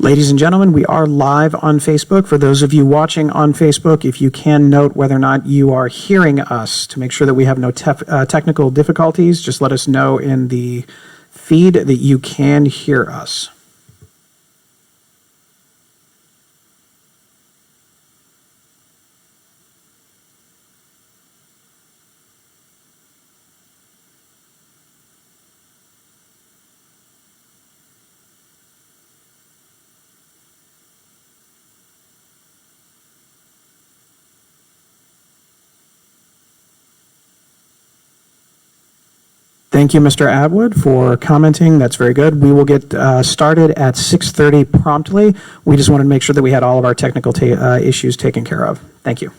Ladies and gentlemen, we are live on Facebook. For those of you watching on Facebook, if you can note whether or not you are hearing us to make sure that we have no technical difficulties, just let us know in the feed that you can hear us. Thank you, Mr. Atwood, for commenting. That's very good. We will get started at 6:30 promptly. We just wanted to make sure that we had all of our technical issues taken care of. Thank you.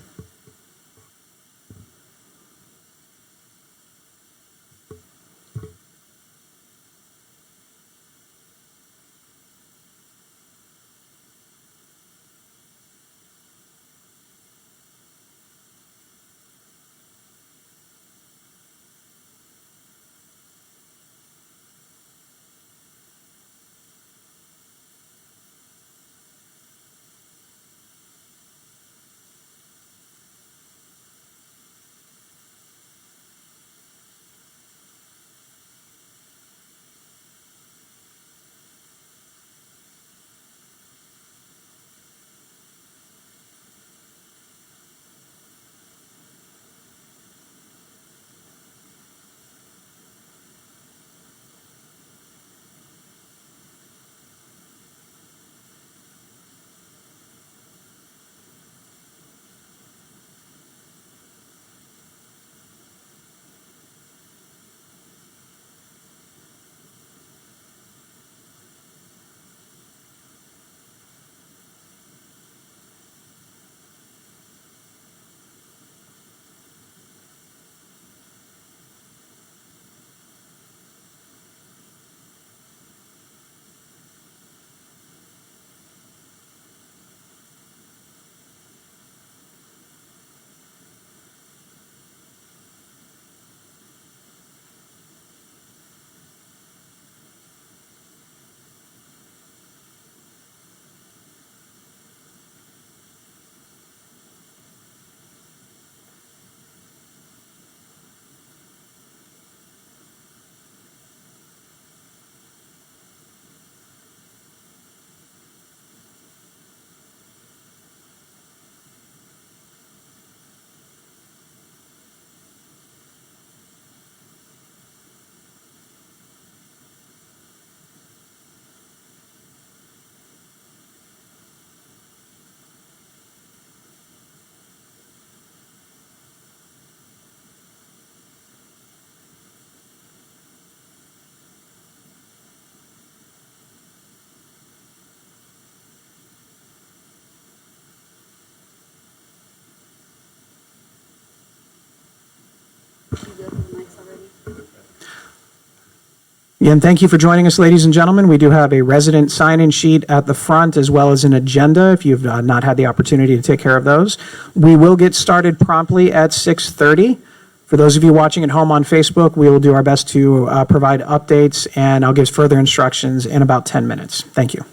Again, thank you for joining us, ladies and gentlemen. We do have a resident sign-in sheet at the front as well as an agenda if you've not had the opportunity to take care of those. We will get started promptly at 6:30. For those of you watching at home on Facebook, we will do our best to provide updates, and I'll give further instructions in about 10 minutes. Thank you.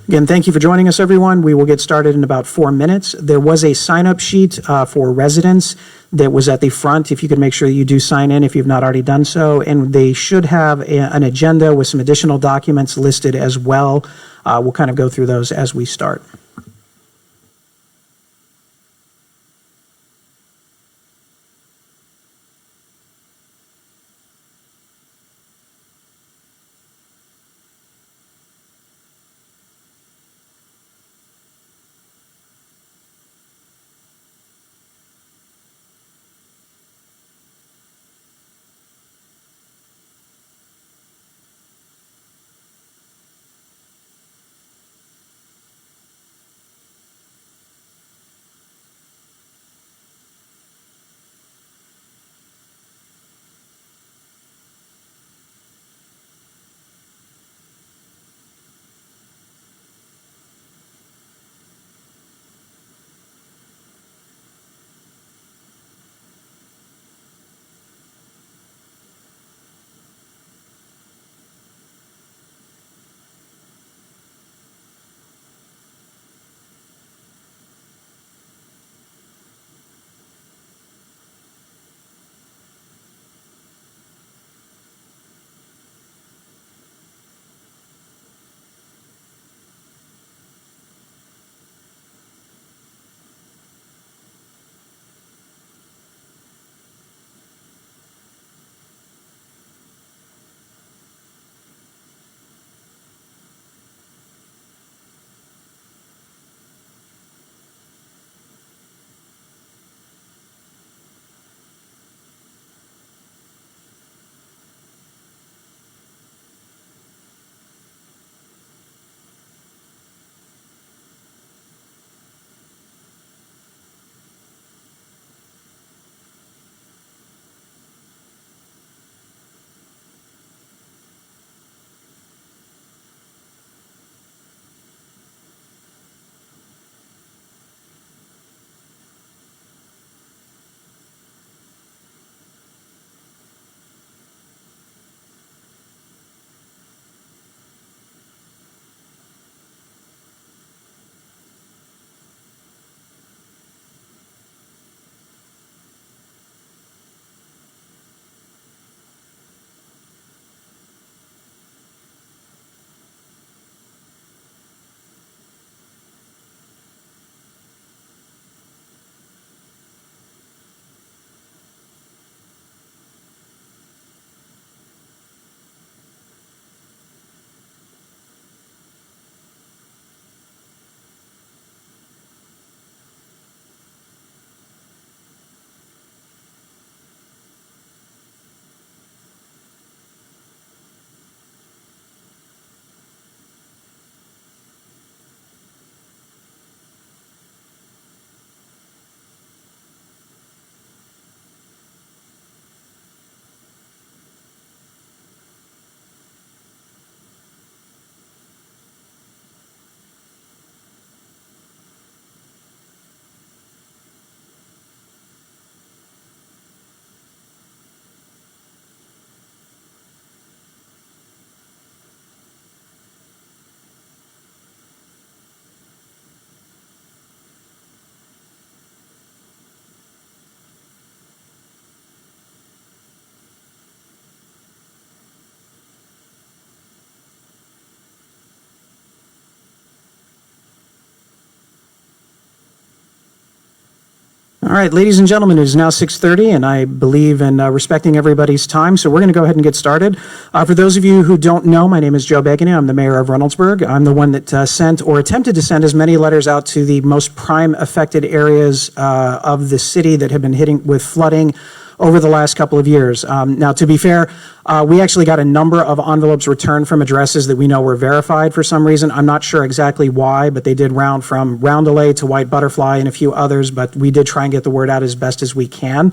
Again, thank you for joining us, everyone. We will get started in about 4 minutes. There was a sign-up sheet for residents that was at the front. If you could make sure that you do sign in if you've not already done so. And they should have an agenda with some additional documents listed as well. We'll kind of go through those as we start. All right, ladies and gentlemen, it is now 6:30, and I believe in respecting everybody's time, so we're going to go ahead and get started. For those of you who don't know, my name is Joe Begany. I'm the mayor of Reynoldsburg. I'm the one that sent or attempted to send as many letters out to the most prime affected areas of the city that have been hitting with flooding over the last couple of years. Now, to be fair, we actually got a number of envelopes returned from addresses that we know were verified for some reason. I'm not sure exactly why, but they did round from Roundelay to White Butterfly and a few others, but we did try and get the word out as best as we can.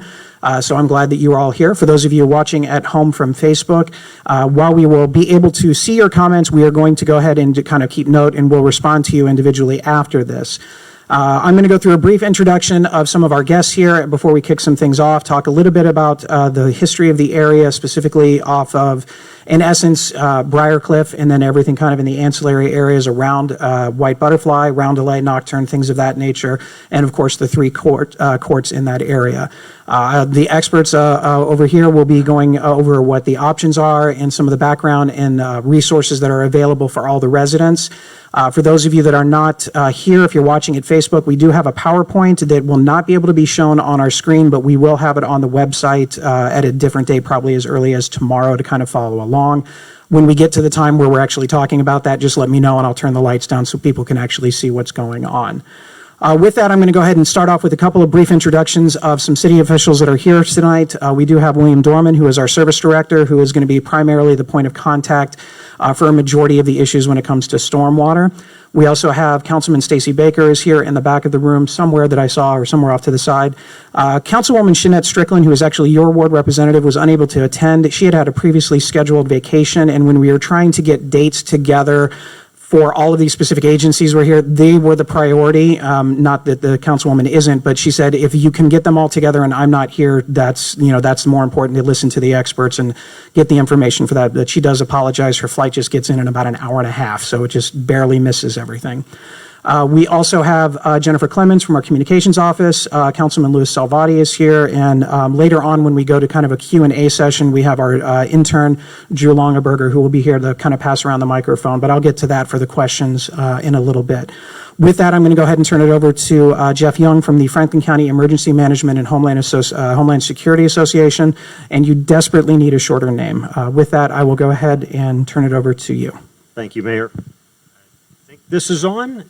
So I'm glad that you are all here. For those of you watching at home from Facebook, while we will be able to see your comments, we are going to go ahead and kind of keep note, and we'll respond to you individually after this. I'm going to go through a brief introduction of some of our guests here before we kick some things off, talk a little bit about the history of the area, specifically off of in essence, Briarcliff, and then everything kind of in the ancillary areas around White Butterfly, Roundelay, Nocturne, things of that nature, and of course the three courts in that area. The experts over here will be going over what the options are and some of the background and resources that are available for all the residents. For those of you that are not here, if you're watching at Facebook, we do have a PowerPoint that will not be able to be shown on our screen, but we will have it on the website at a different date, probably as early as tomorrow, to kind of follow along. When we get to the time where we're actually talking about that, just let me know and I'll turn the lights down so people can actually see what's going on. With that, I'm going to go ahead and start off with a couple of brief introductions of some city officials that are here tonight. We do have William Dorman, who is our service director, who is going to be primarily the point of contact for a majority of the issues when it comes to stormwater. We also have Councilman Stacey Baker is here in the back of the room somewhere that I saw, or somewhere off to the side. Councilwoman Shanette Strickland, who is actually your ward representative, was unable to attend. She had a previously scheduled vacation, and when we were trying to get dates together for all of these specific agencies were here, they were the priority. Not that the councilwoman isn't, but she said if you can get them all together and I'm not here, that's more important to listen to the experts and get the information for that. But she does apologize. Her flight just gets in about an hour and a half, so it just barely misses everything. We also have Jennifer Clemens from our communications office. Councilman Louis Salvati is here, and later on when we go to kind of a Q&A session, we have our intern, Drew Longaberger, who will be here to kind of pass around the microphone, but I'll get to that for the questions in a little bit. With that, I'm going to go ahead and turn it over to Jeff Young from the Franklin County Emergency Management and Homeland Security Association, and you desperately need a shorter name. With that, I will go ahead and turn it over to you. Thank you, Mayor. This is on.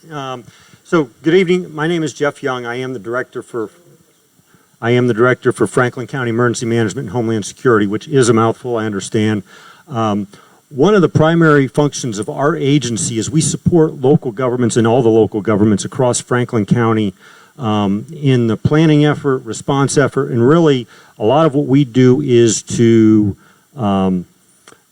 So good evening. My name is Jeff Young. I am the director for Franklin County Emergency Management and Homeland Security, which is a mouthful, I understand. One of the primary functions of our agency is we support local governments and all the local governments across Franklin County in the planning effort, response effort, and really a lot of what we do is to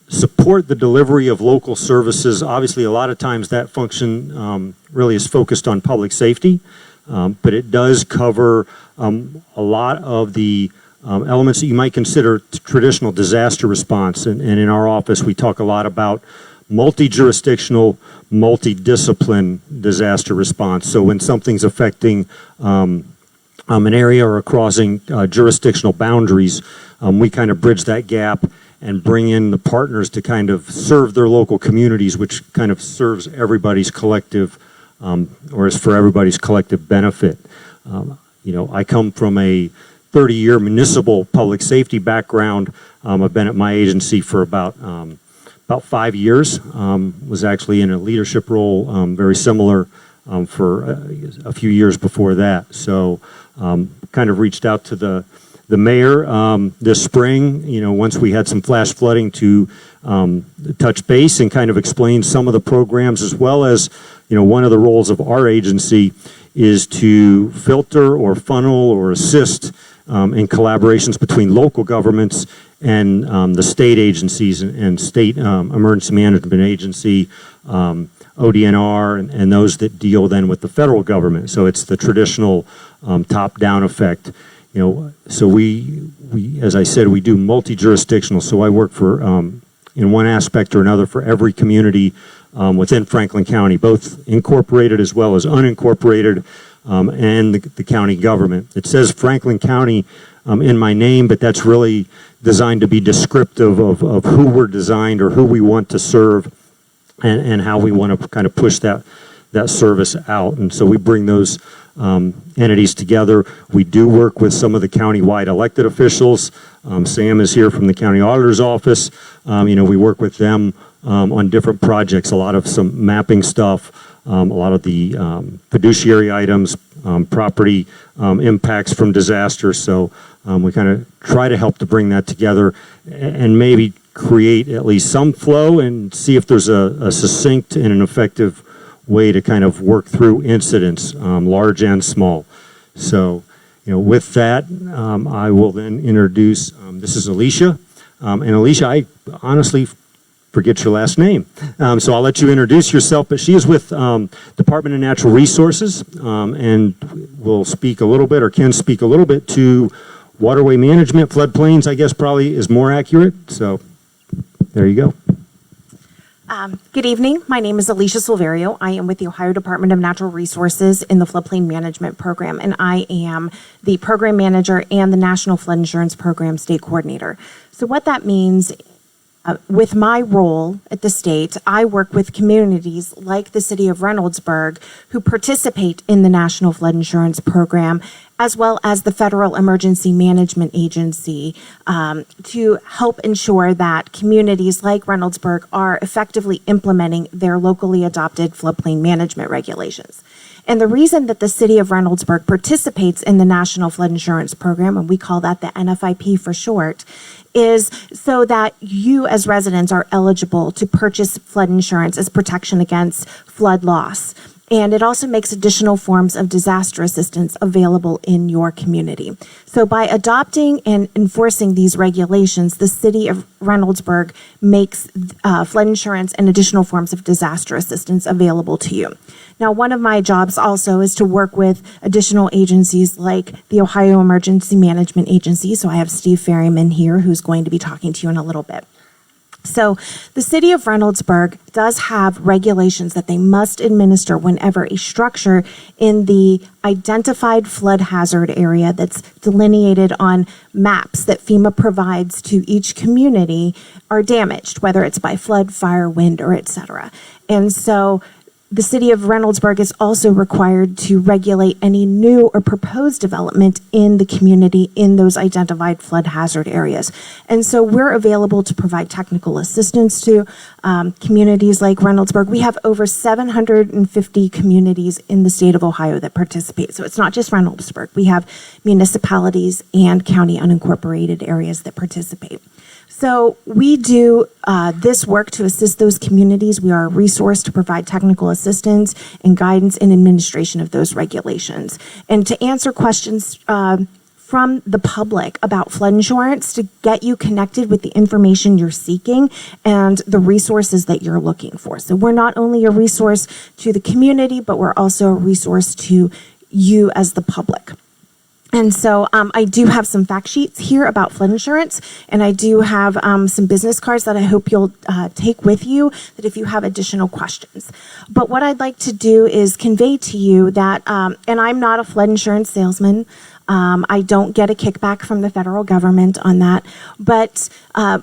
support the delivery of local services. Obviously, a lot of times that function really is focused on public safety, but it does cover a lot of the elements that you might consider traditional disaster response. And in our office, we talk a lot about multi-jurisdictional, multi-discipline disaster response. So when something's affecting an area or crossing jurisdictional boundaries, we kind of bridge that gap and bring in the partners to kind of serve their local communities, which kind of serves everybody's collective, or is for everybody's collective benefit. I come from a 30-year municipal public safety background. I've been at my agency for about 5 years. Was actually in a leadership role very similar for a few years before that. So kind of reached out to the mayor this spring, once we had some flash flooding, to touch base and kind of explain some of the programs, as well as, one of the roles of our agency is to filter or funnel or assist in collaborations between local governments and the state agencies and state emergency management agency, ODNR, and those that deal then with the federal government. So it's the traditional top-down effect. So we, as I said, we do multi-jurisdictional. So I work for, in one aspect or another, for every community within Franklin County, both incorporated as well as unincorporated, and the county government. It says Franklin County in my name, but that's really designed to be descriptive of who we're designed or who we want to serve, and how we want to kind of push that service out. And so we bring those entities together. We do work with some of the county-wide elected officials. Sam is here from the county auditor's office. We work with them on different projects, a lot of some mapping stuff, a lot of the fiduciary items, property impacts from disasters. So we kind of try to help to bring that together and maybe create at least some flow and see if there's a succinct and an effective way to kind of work through incidents, large and small. So, with that, I will then introduce, this is Alicia. And Alicia, I honestly forget your last name. So I'll let you introduce yourself, but she is with Department of Natural Resources, and will speak a little bit, or can speak a little bit, to waterway management. Floodplains, I guess, probably is more accurate. So there you go. Good evening. My name is Alicia Silverio. I am with the Ohio Department of Natural Resources in the Floodplain Management Program, and I am the Program Manager and the National Flood Insurance Program State Coordinator. So what that means, with my role at the state, I work with communities like the city of Reynoldsburg who participate in the National Flood Insurance Program, as well as the Federal Emergency Management Agency, to help ensure that communities like Reynoldsburg are effectively implementing their locally adopted floodplain management regulations. And the reason that the city of Reynoldsburg participates in the National Flood Insurance Program, and we call that the NFIP for short, is so that you as residents are eligible to purchase flood insurance as protection against flood loss. And it also makes additional forms of disaster assistance available in your community. So by adopting and enforcing these regulations, the city of Reynoldsburg makes flood insurance and additional forms of disaster assistance available to you. Now, one of my jobs also is to work with additional agencies like the Ohio Emergency Management Agency. So I have Steve Ferryman here who's going to be talking to you in a little bit. So the city of Reynoldsburg does have regulations that they must administer whenever a structure in the identified flood hazard area that's delineated on maps that FEMA provides to each community are damaged, whether it's by flood, fire, wind, or et cetera. And so the city of Reynoldsburg is also required to regulate any new or proposed development in the community in those identified flood hazard areas. And so we're available to provide technical assistance to communities like Reynoldsburg. We have over 750 communities in the state of Ohio that participate. So it's not just Reynoldsburg. We have municipalities and county unincorporated areas that participate. So we do this work to assist those communities. We are a resource to provide technical assistance and guidance in administration of those regulations. And to answer questions from the public about flood insurance, to get you connected with the information you're seeking and the resources that you're looking for. So we're not only a resource to the community, but we're also a resource to you as the public. And so I do have some fact sheets here about flood insurance, and I do have some business cards that I hope you'll take with you, that if you have additional questions. But what I'd like to do is convey to you that, and I'm not a flood insurance salesman, I don't get a kickback from the federal government on that, but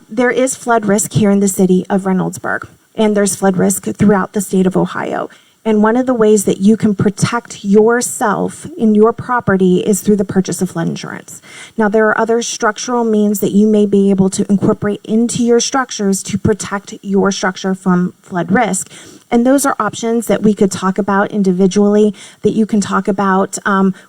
there is flood risk here in the city of Reynoldsburg, and there's flood risk throughout the state of Ohio. And one of the ways that you can protect yourself in your property is through the purchase of flood insurance. Now, there are other structural means that you may be able to incorporate into your structures to protect your structure from flood risk. And those are options that we could talk about individually, that you can talk about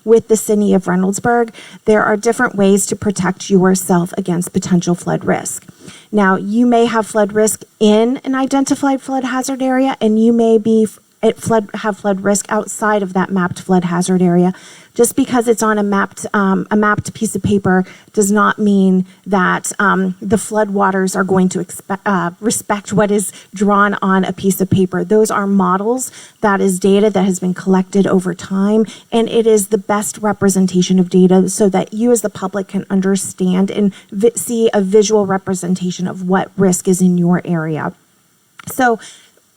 with the city of Reynoldsburg. There are different ways to protect yourself against potential flood risk. Now, you may have flood risk in an identified flood hazard area, and you may be have flood risk outside of that mapped flood hazard area. Just because it's on a mapped piece of paper does not mean that the flood waters are going to respect what is drawn on a piece of paper. Those are models. That is data that has been collected over time, and it is the best representation of data so that you as the public can understand and see a visual representation of what risk is in your area. So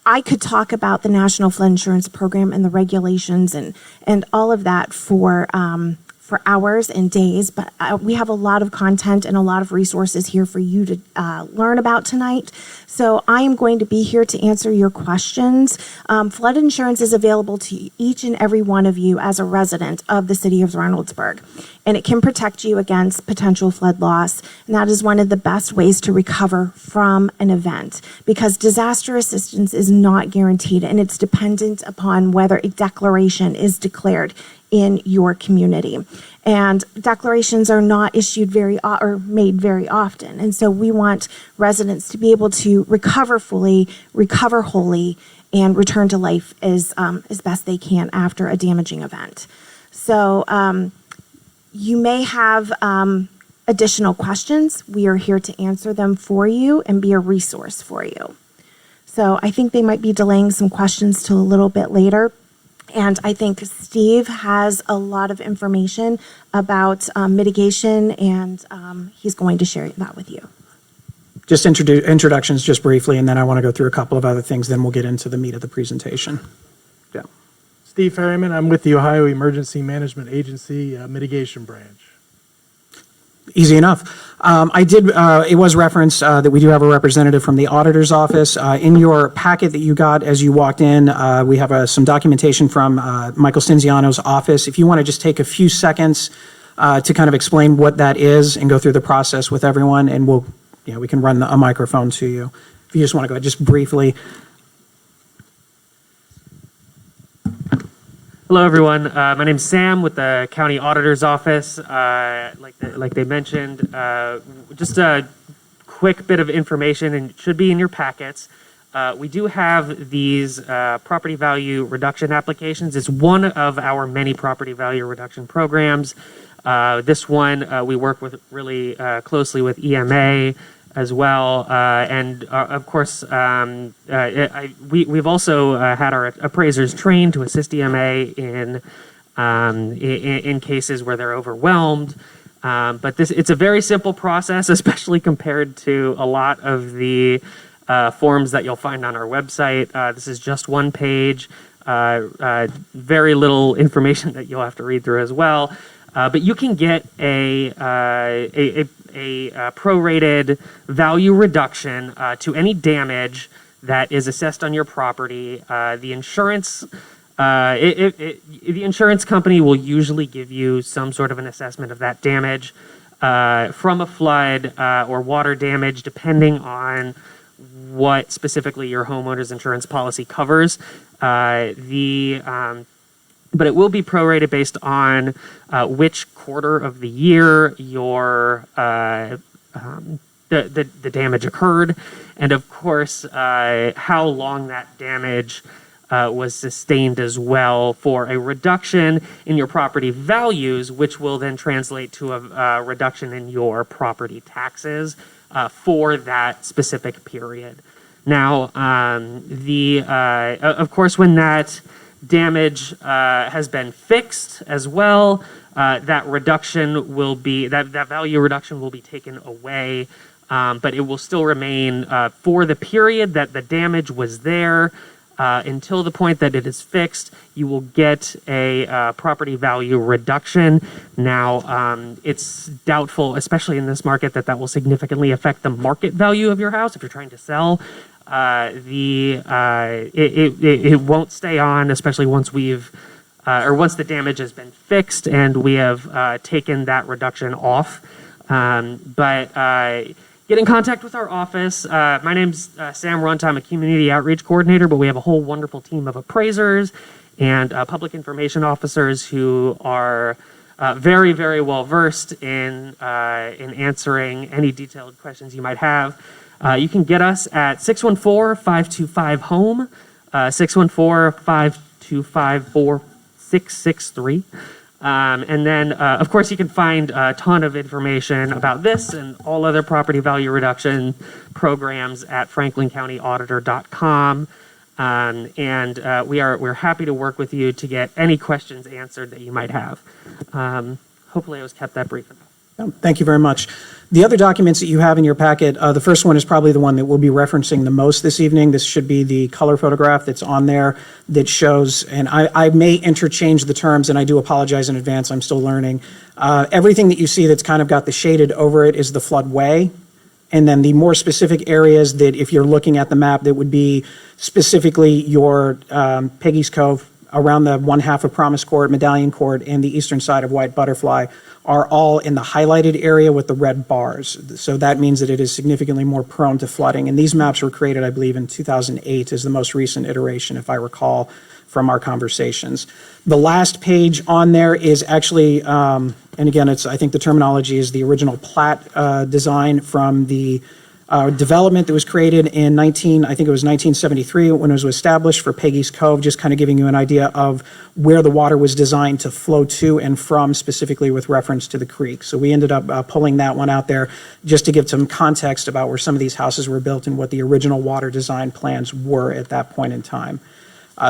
I could talk about the National Flood Insurance Program and the regulations and all of that for hours and days, but we have a lot of content and a lot of resources here for you to learn about tonight. So I am going to be here to answer your questions. Flood insurance is available to each and every one of you as a resident of the city of Reynoldsburg, and it can protect you against potential flood loss. And that is one of the best ways to recover from an event, because disaster assistance is not guaranteed, and it's dependent upon whether a declaration is declared in your community. And declarations are not issued or made very often. And so we want residents to be able to recover fully, recover wholly, and return to life as best they can after a damaging event. So you may have additional questions. We are here to answer them for you and be a resource for you. So I think they might be delaying some questions till a little bit later. And I think Steve has a lot of information about mitigation, and he's going to share that with you. just introductions just briefly, and then I want to go through a couple of other things, then we'll get into the meat of the presentation. Yeah. Steve Ferryman, I'm with the Ohio Emergency Management Agency Mitigation Branch. Easy enough. It was referenced that we do have a representative from the auditor's office. In your packet that you got as you walked in, we have some documentation from Michael Stinziano's office. If you want to just take a few seconds to kind of explain what that is and go through the process with everyone, and we can run a microphone to you. If you just want to go just briefly. Hello, everyone. My name's Sam with the County Auditor's Office. Like they mentioned, just a quick bit of information, and it should be in your packets. We do have these property value reduction applications. It's one of our many property value reduction programs. This one, we work with really closely with EMA as well, and of course, we've also had our appraisers trained to assist EMA in cases where they're overwhelmed. But it's a very simple process, especially compared to a lot of the forms that you'll find on our website. This is just one page, very little information that you'll have to read through as well. But you can get a prorated value reduction to any damage that is assessed on your property. The insurance company will usually give you some sort of an assessment of that damage from a flood or water damage, depending on what specifically your homeowner's insurance policy covers. But it will be prorated based on which quarter of the year your the damage occurred, and of course how long that damage was sustained as well, for a reduction in your property values, which will then translate to a reduction in your property taxes for that specific period. Now, of course, when that damage has been fixed as well, that reduction will be, that value reduction will be taken away, but it will still remain for the period that the damage was there until the point that it is fixed. You will get a property value reduction. Now, it's doubtful, especially in this market, that will significantly affect the market value of your house if you're trying to sell. It won't stay on, especially once once the damage has been fixed and we have taken that reduction off. But get in contact with our office. My name's Sam Runt. I'm a community outreach coordinator, but we have a whole wonderful team of appraisers and public information officers who are very, very well versed in answering any detailed questions you might have. You can get us at 614-525-HOME, 614-525-4663. And then, of course, you can find a ton of information about this and all other property value reduction programs at franklincountyauditor.com. And we're happy to work with you to get any questions answered that you might have. Hopefully I was kept that brief enough. Thank you very much. The other documents that you have in your packet, the first one is probably the one that we'll be referencing the most this evening. This should be the color photograph that's on there that shows, and I may interchange the terms, and I do apologize in advance, I'm still learning. Everything that you see that's kind of got the shaded over it is the floodway. And then the more specific areas that, if you're looking at the map, that would be specifically your Peggy's Cove, around the one half of Promise Court, Medallion Court, and the eastern side of White Butterfly, are all in the highlighted area with the red bars. So that means that it is significantly more prone to flooding. And these maps were created, I believe, in 2008 is the most recent iteration, if I recall from our conversations. The last page on there is actually, and again, I think the terminology is the original plat design from the development that was created in 1973 when it was established for Peggy's Cove, just kind of giving you an idea of where the water was designed to flow to and from, specifically with reference to the creek. So we ended up pulling that one out there just to give some context about where some of these houses were built and what the original water design plans were at that point in time.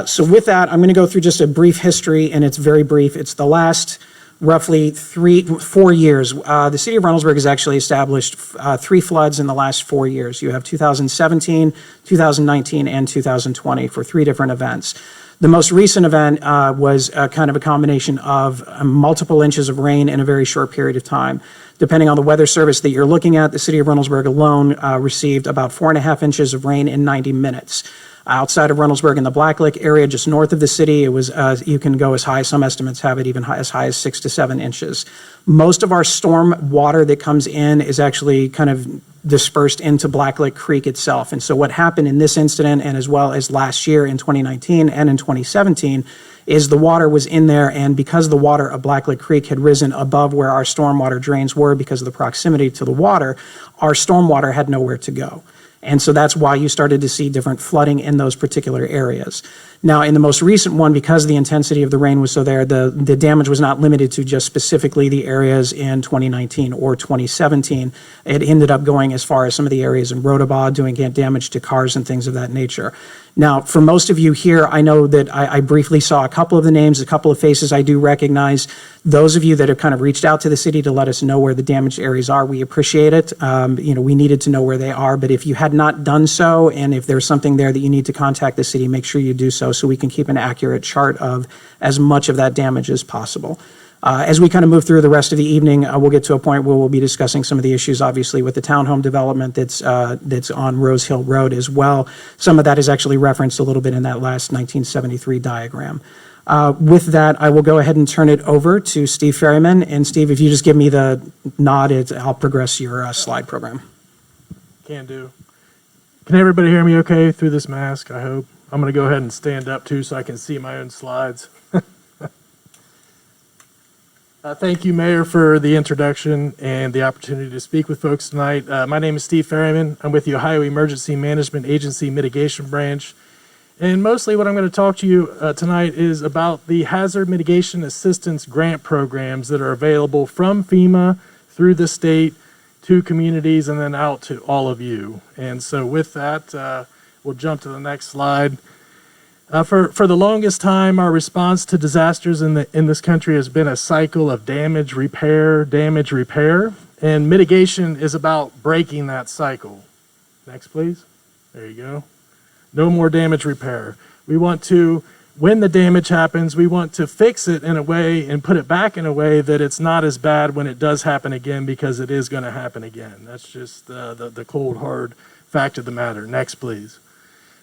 So with that, I'm going to go through just a brief history, and it's very brief. It's the last roughly 4 years. The city of Reynoldsburg has actually established 3 floods in the last 4 years. You have 2017, 2019, and 2020 for 3 different events. The most recent event was kind of a combination of multiple inches of rain in a very short period of time. Depending on the weather service that you're looking at, the city of Reynoldsburg alone received about 4.5 inches of rain in 90 minutes. Outside of Reynoldsburg in the Black Lake area, just north of the city, it was you can go as high, some estimates have it even as high as 6 to 7 inches. Most of our storm water that comes in is actually kind of dispersed into Black Lake Creek itself. And so what happened in this incident, and as well as last year in 2019 and in 2017, is the water was in there, and because the water of Black Lake Creek had risen above where our stormwater drains were because of the proximity to the water, our stormwater had nowhere to go. And so that's why you started to see different flooding in those particular areas. Now, in the most recent one, because the intensity of the rain was so there, the damage was not limited to just specifically the areas in 2019 or 2017. It ended up going as far as some of the areas in Rotobah, doing damage to cars and things of that nature. Now, for most of you here, I know that I briefly saw a couple of the names, a couple of faces I do recognize. Those of you that have kind of reached out to the city to let us know where the damaged areas are, we appreciate it. We needed to know where they are, but if you had not done so, and if there's something there that you need to contact the city, make sure you do so we can keep an accurate chart of as much of that damage as possible. As we kind of move through the rest of the evening, we'll get to a point where we'll be discussing some of the issues, obviously, with the townhome development that's on Rose Hill Road as well. Some of that is actually referenced a little bit in that last 1973 diagram. With that, I will go ahead and turn it over to Steve Ferryman. And Steve, if you just give me the nod, I'll progress your slide program. Can do. Can everybody hear me okay through this mask, I hope? I'm going to go ahead and stand up, too, so I can see my own slides. Thank you, Mayor, for the introduction and the opportunity to speak with folks tonight. My name is Steve Ferryman. I'm with the Ohio Emergency Management Agency Mitigation Branch. And mostly what I'm going to talk to you tonight is about the Hazard Mitigation Assistance Grant programs that are available from FEMA through the state to communities and then out to all of you. And so with that, we'll jump to the next slide. For the longest time, our response to disasters in this country has been a cycle of damage, repair, and mitigation is about breaking that cycle. Next, please. There you go. No more damage, repair. We want to, when the damage happens, we want to fix it in a way and put it back in a way that it's not as bad when it does happen again, because it is going to happen again. That's just the cold, hard fact of the matter. Next, please.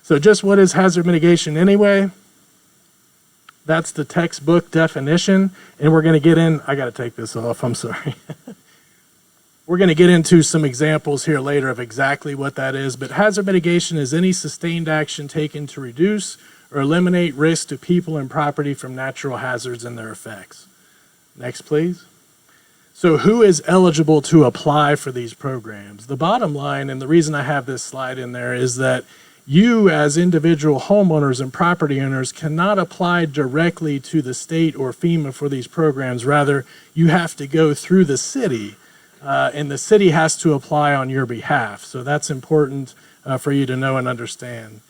So just what is hazard mitigation anyway? That's the textbook definition, and we're going to get in, I got to take this off, I'm sorry. We're going to get into some examples here later of exactly what that is, but hazard mitigation is any sustained action taken to reduce or eliminate risk to people and property from natural hazards and their effects. Next, please. So who is eligible to apply for these programs? The bottom line, and the reason I have this slide in there, is that you as individual homeowners and property owners cannot apply directly to the state or FEMA for these programs. Rather, you have to go through the city, and the city has to apply on your behalf. So that's important for you to know and understand.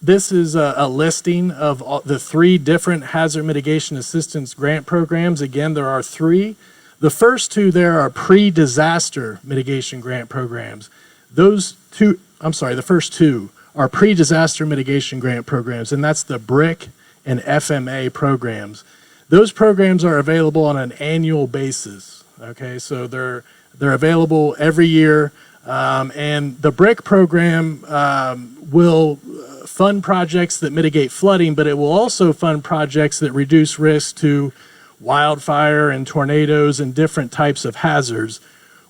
This is a listing of the 3 different hazard mitigation assistance grant programs. Again, there are 3. The first 2 there are pre-disaster mitigation grant programs. The first 2 are pre-disaster mitigation grant programs, and that's the BRIC and FMA programs. Those programs are available on an annual basis. Okay, so they're available every year, and the BRIC program will fund projects that mitigate flooding, but it will also fund projects that reduce risk to wildfire and tornadoes and different types of hazards.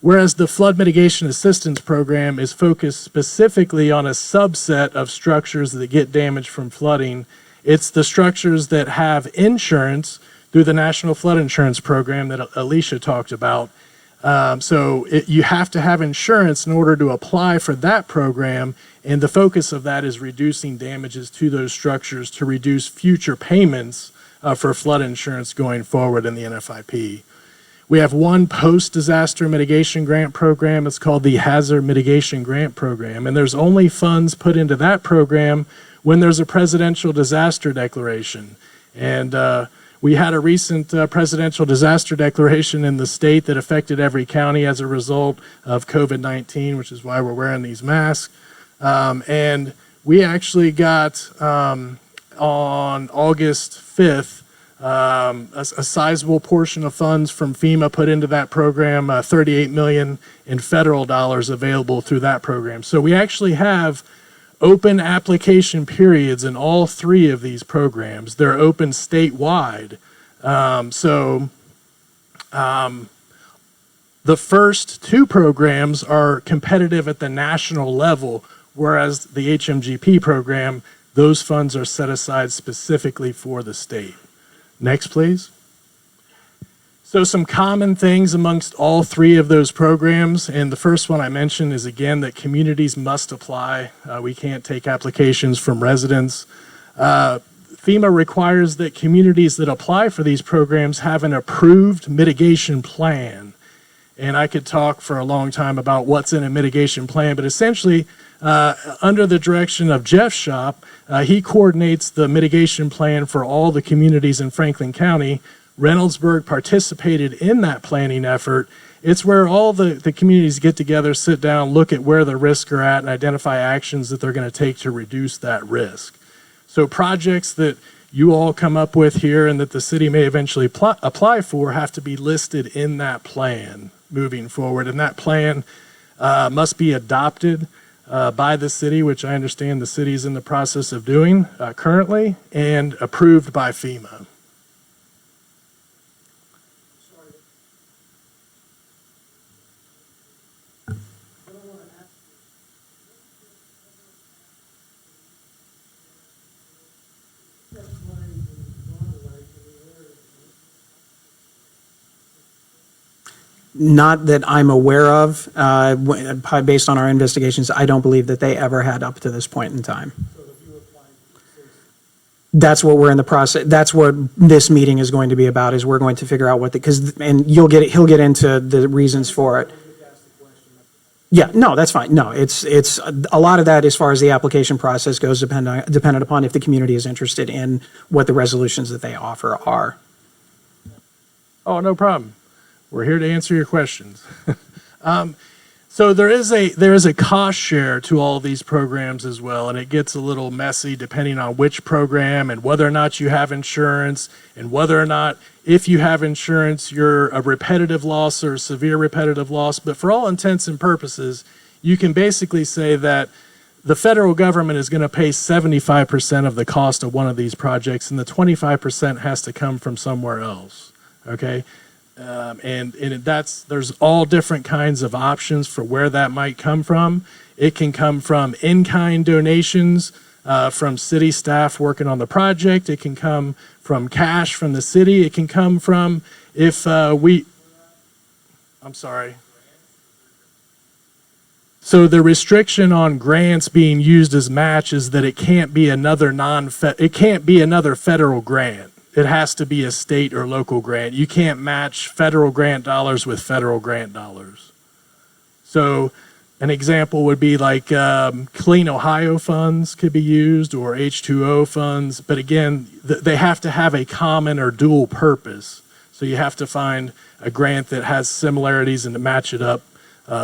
Whereas the Flood Mitigation Assistance Program is focused specifically on a subset of structures that get damaged from flooding. It's the structures that have insurance through the National Flood Insurance Program that Alicia talked about. You have to have insurance in order to apply for that program, and the focus of that is reducing damages to those structures to reduce future payments for flood insurance going forward in the NFIP. We have one post-disaster mitigation grant program. It's called the Hazard Mitigation Grant Program, and there's only funds put into that program when there's a presidential disaster declaration. And We had a recent presidential disaster declaration in the state that affected every county as a result of COVID-19, which is why we're wearing these masks. And we actually got, on August 5th, a sizable portion of funds from FEMA put into that program, $38 million in federal dollars available through that program. So we actually have open application periods in all three of these programs. They're open statewide. The first two programs are competitive at the national level, whereas the HMGP program, those funds are set aside specifically for the state. Next, please. So some common things amongst all three of those programs, and the first one I mentioned is, again, that communities must apply. We can't take applications from residents. FEMA requires that communities that apply for these programs have an approved mitigation plan. And I could talk for a long time about what's in a mitigation plan, but essentially, under the direction of Jeff's shop, he coordinates the mitigation plan for all the communities in Franklin County. Reynoldsburg participated in that planning effort. It's where all the communities get together, sit down, look at where the risks are at, and identify actions that they're going to take to reduce that risk. So projects that you all come up with here and that the city may eventually apply for have to be listed in that plan moving forward. And that plan must be adopted by the city, which I understand the city is in the process of doing currently, and approved by FEMA. Not that I'm aware of. Based on our investigations, I don't believe that they ever had up to this point in time. That's what we're in the process. That's what this meeting is going to be about. Is we're going to figure out what and he'll get into the reasons for it. Yeah, no, that's fine. No, it's a lot of that as far as the application process goes, dependent upon if the community is interested in what the resolutions that they offer are. Oh, no problem. We're here to answer your questions. So there is a cost share to all these programs as well, and it gets a little messy depending on which program and whether or not you have insurance, and whether or not, if you have insurance, you're a repetitive loss or a severe repetitive loss. But for all intents and purposes, you can basically say that the federal government is going to pay 75% of the cost of one of these projects, and the 25% has to come from somewhere else. Okay? There's all different kinds of options for where that might come from. It can come from in-kind donations from city staff working on the project. It can come from cash from the city. It can come from I'm sorry. So the restriction on grants being used as match is that it can't be another federal grant. It has to be a state or local grant. You can't match federal grant dollars with federal grant dollars. So an example would be like Clean Ohio funds could be used, or H2O funds. But again, they have to have a common or dual purpose. So you have to find a grant that has similarities and to match it up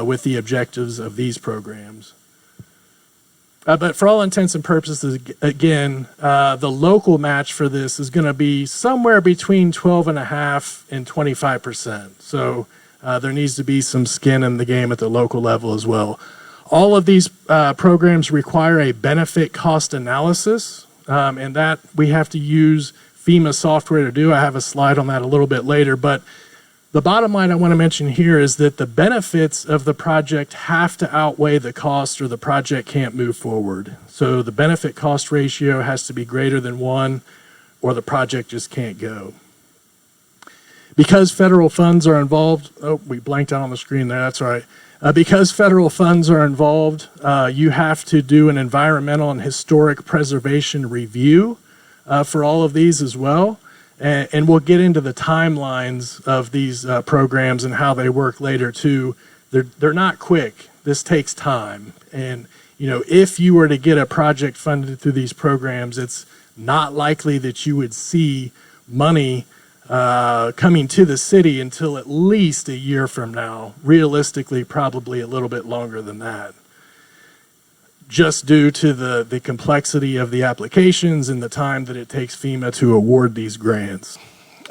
with the objectives of these programs. But for all intents and purposes, again, the local match for this is going to be somewhere between 12.5% and 25%. So there needs to be some skin in the game at the local level as well. All of these programs require a benefit cost analysis, and that we have to use FEMA software to do. I have a slide on that a little bit later, but the bottom line I want to mention here is that the benefits of the project have to outweigh the cost, or the project can't move forward. So the benefit cost ratio has to be greater than 1, or the project just can't go. Because federal funds are involved, we blanked out on the screen there, that's all right. Because federal funds are involved, you have to do an environmental and historic preservation review for all of these as well. And we'll get into the timelines of these programs and how they work later too. They're not quick. This takes time. And if you were to get a project funded through these programs, it's not likely that you would see money coming to the city until at least a year from now. Realistically, probably a little bit longer than that, just due to the complexity of the applications and the time that it takes FEMA to award these grants.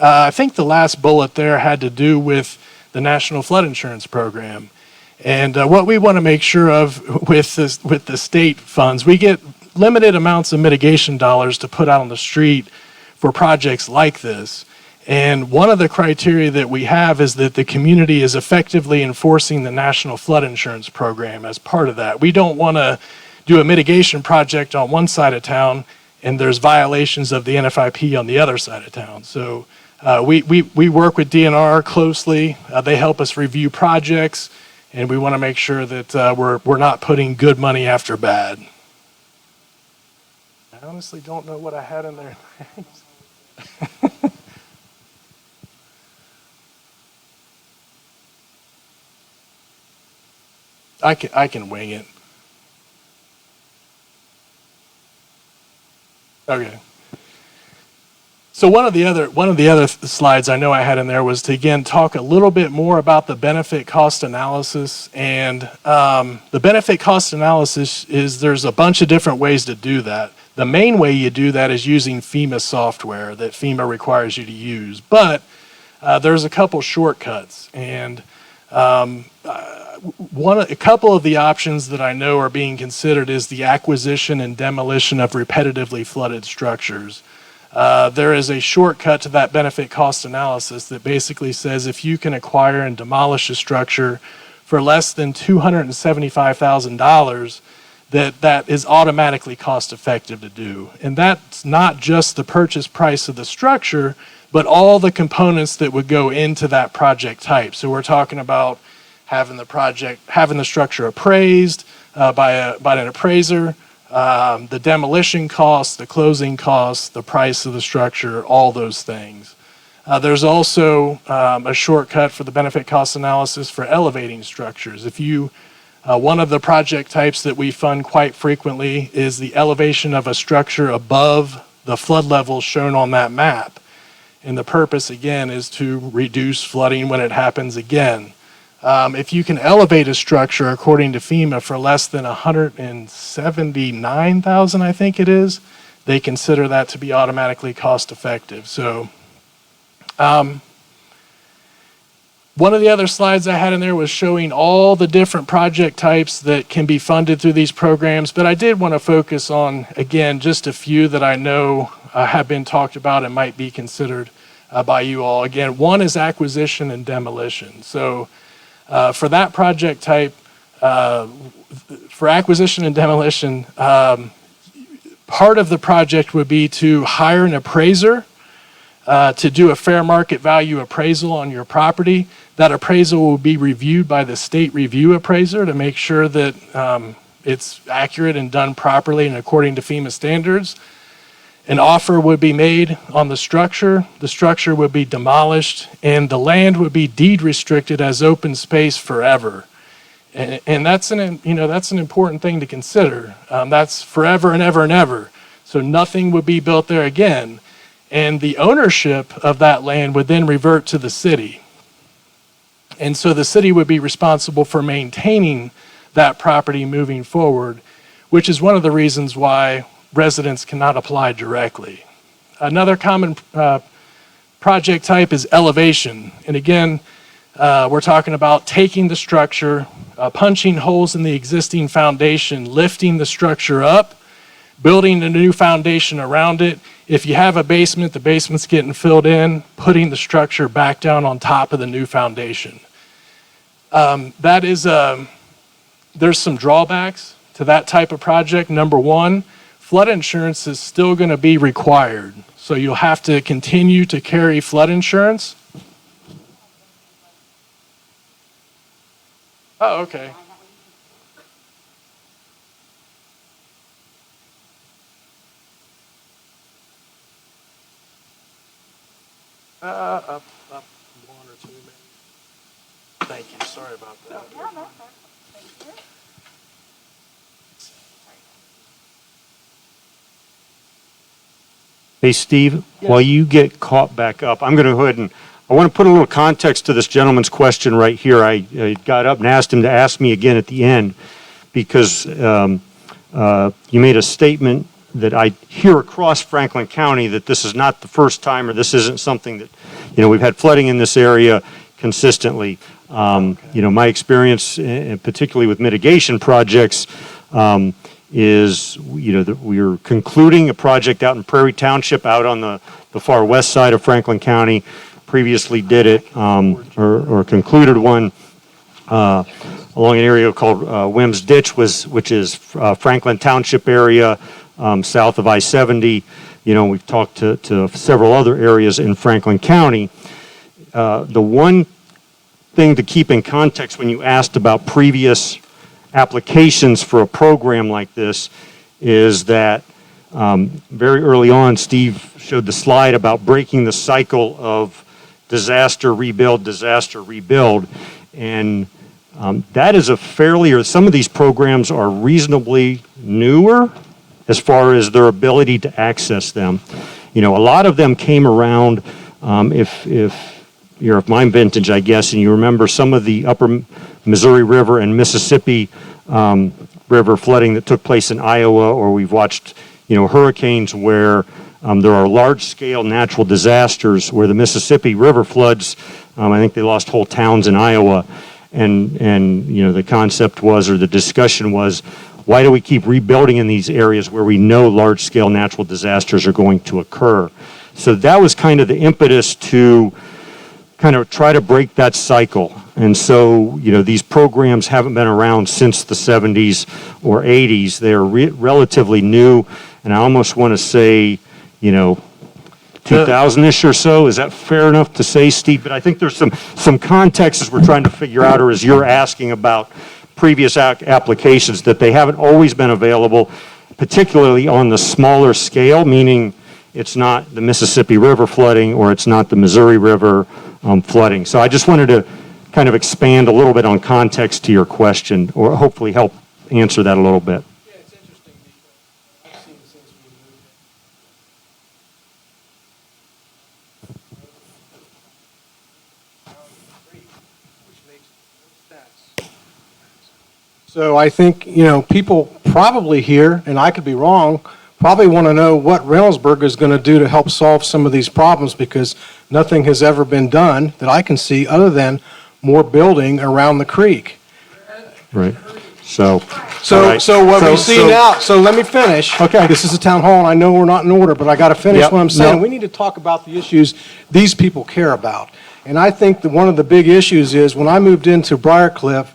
I think the last bullet there had to do with the National Flood Insurance Program. And what we want to make sure of with the state funds, we get limited amounts of mitigation dollars to put out on the street for projects like this. And one of the criteria that we have is that the community is effectively enforcing the National Flood Insurance Program as part of that. We don't want to do a mitigation project on one side of town and there's violations of the NFIP on the other side of town. So we work with DNR closely. They help us review projects, and we want to make sure that we're not putting good money after bad. I honestly don't know what I had in there. I can wing it. Okay. So one of the other slides I know I had in there was to again talk a little bit more about the benefit cost analysis. And the benefit cost analysis is there's a bunch of different ways to do that. The main way you do that is using FEMA software that FEMA requires you to use. But there's a couple shortcuts, and a couple of the options that I know are being considered is the acquisition and demolition of repetitively flooded structures. There is a shortcut to that benefit cost analysis that basically says if you can acquire and demolish a structure for less than $275,000, that is automatically cost effective to do. And that's not just the purchase price of the structure, but all the components that would go into that project type. So we're talking about having the structure appraised by an appraiser, the demolition costs, the closing costs, the price of the structure, all those things. There's also a shortcut for the benefit cost analysis for elevating structures. One of the project types that we fund quite frequently is the elevation of a structure above the flood levels shown on that map. And the purpose, again, is to reduce flooding when it happens again. If you can elevate a structure, according to FEMA, for less than $179,000, I think it is, they consider that to be automatically cost effective. So one of the other slides I had in there was showing all the different project types that can be funded through these programs, but I did want to focus on, again, just a few that I know have been talked about and might be considered by you all. Again, one is acquisition and demolition. So for that project type, for acquisition and demolition, part of the project would be to hire an appraiser to do a fair market value appraisal on your property. That appraisal will be reviewed by the state review appraiser to make sure that it's accurate and done properly and according to FEMA standards. An offer would be made on the structure would be demolished, and the land would be deed restricted as open space forever. And that's an important thing to consider. That's forever and ever and ever. So nothing would be built there again. And the ownership of that land would then revert to the city. And so the city would be responsible for maintaining that property moving forward, which is one of the reasons why residents cannot apply directly. Another common project type is elevation. And again, we're talking about taking the structure, punching holes in the existing foundation, lifting the structure up, building a new foundation around it. If you have a basement, the basement's getting filled in, putting the structure back down on top of the new foundation. There's some drawbacks to that type of project. Number one, flood insurance is still going to be required. So you'll have to continue to carry flood insurance. Oh, okay. Up one or two, maybe. Thank you. Sorry about that. Yeah, no, thank you. Hey, Steve, while you get caught back up, I'm going to go ahead and, I want to put a little context to this gentleman's question right here. I got up and asked him to ask me again at the end because you made a statement that I hear across Franklin County that this is not the first time, or this isn't something that, we've had flooding in this area consistently. My experience, particularly with mitigation projects, is, that we're concluding a project out in Prairie Township out on the far west side of Franklin County. Previously did it, or concluded one along an area called Wims Ditch, which is Franklin Township area, south of I-70. We've talked to several other areas in Franklin County. The one thing to keep in context when you asked about previous applications for a program like this is that very early on, Steve showed the slide about breaking the cycle of disaster, rebuild, and that is some of these programs are reasonably newer as far as their ability to access them. A lot of them came around, if you're of my vintage, I guess, and you remember some of the upper Missouri River and Mississippi River flooding that took place in Iowa, or we've watched, hurricanes where there are large-scale natural disasters where the Mississippi River floods. I think they lost whole towns in Iowa, and the concept was, or the discussion was, why do we keep rebuilding in these areas where we know large-scale natural disasters are going to occur? So that was kind of the impetus to kind of try to break that cycle. And so, these programs haven't been around since the 70s or 80s. They're relatively new, and I almost want to say, 2000-ish or so. Is that fair enough to say, Steve? But I think there's some context as we're trying to figure out, or as you're asking about previous applications, that they haven't always been available, particularly on the smaller scale, meaning it's not the Mississippi River flooding or it's not the Missouri River flooding. So I just wanted to kind of expand a little bit on context to your question, or hopefully help answer that a little bit. Yeah, it's interesting because I've seen since we moved which makes sense. So I think, people probably here, and I could be wrong, probably want to know what Reynoldsburg is going to do to help solve some of these problems, because nothing has ever been done that I can see other than more building around the creek. Right. So let me finish. Okay. This is a town hall, and I know we're not in order, but I got to finish Yep. what I'm saying. Nope. We need to talk about the issues these people care about. And I think that one of the big issues is when I moved into Briarcliff,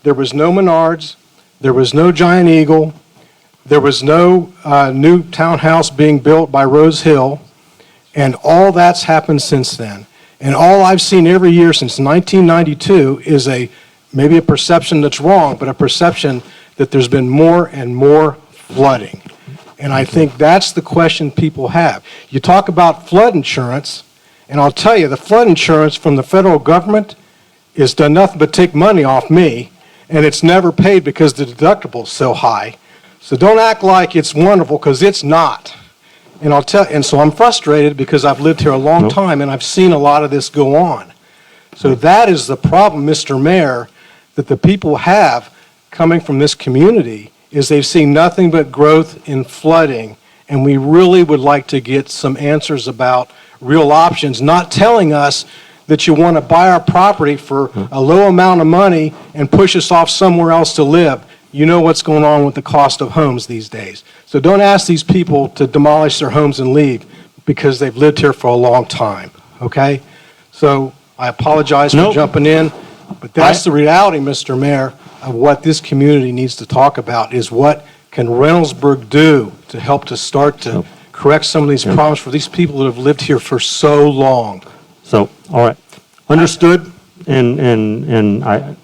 there was no Menards, there was no Giant Eagle, there was no new townhouse being built by Rose Hill, and all that's happened since then. And all I've seen every year since 1992 is maybe a perception that's wrong, but a perception that there's been more and more flooding. And I think that's the question people have. You talk about flood insurance, and I'll tell you, the flood insurance from the federal government has done nothing but take money off me, and it's never paid because the deductible's so high. So don't act like it's wonderful, because it's not. And so I'm frustrated because I've lived here a long time and I've seen a lot of this go on. So that is the problem, Mr. Mayor, that the people have coming from this community, is they've seen nothing but growth in flooding. And we really would like to get some answers about real options, not telling us that you want to buy our property for a low amount of money and push us off somewhere else to live. You know what's going on with the cost of homes these days. So don't ask these people to demolish their homes and leave because they've lived here for a long time, okay? So I apologize for jumping in, but that's the reality, Mr. Mayor, of what this community needs to talk about, is what can Reynoldsburg do to help to start to correct some of these problems for these people that have lived here for so long. So, all right, understood, and I,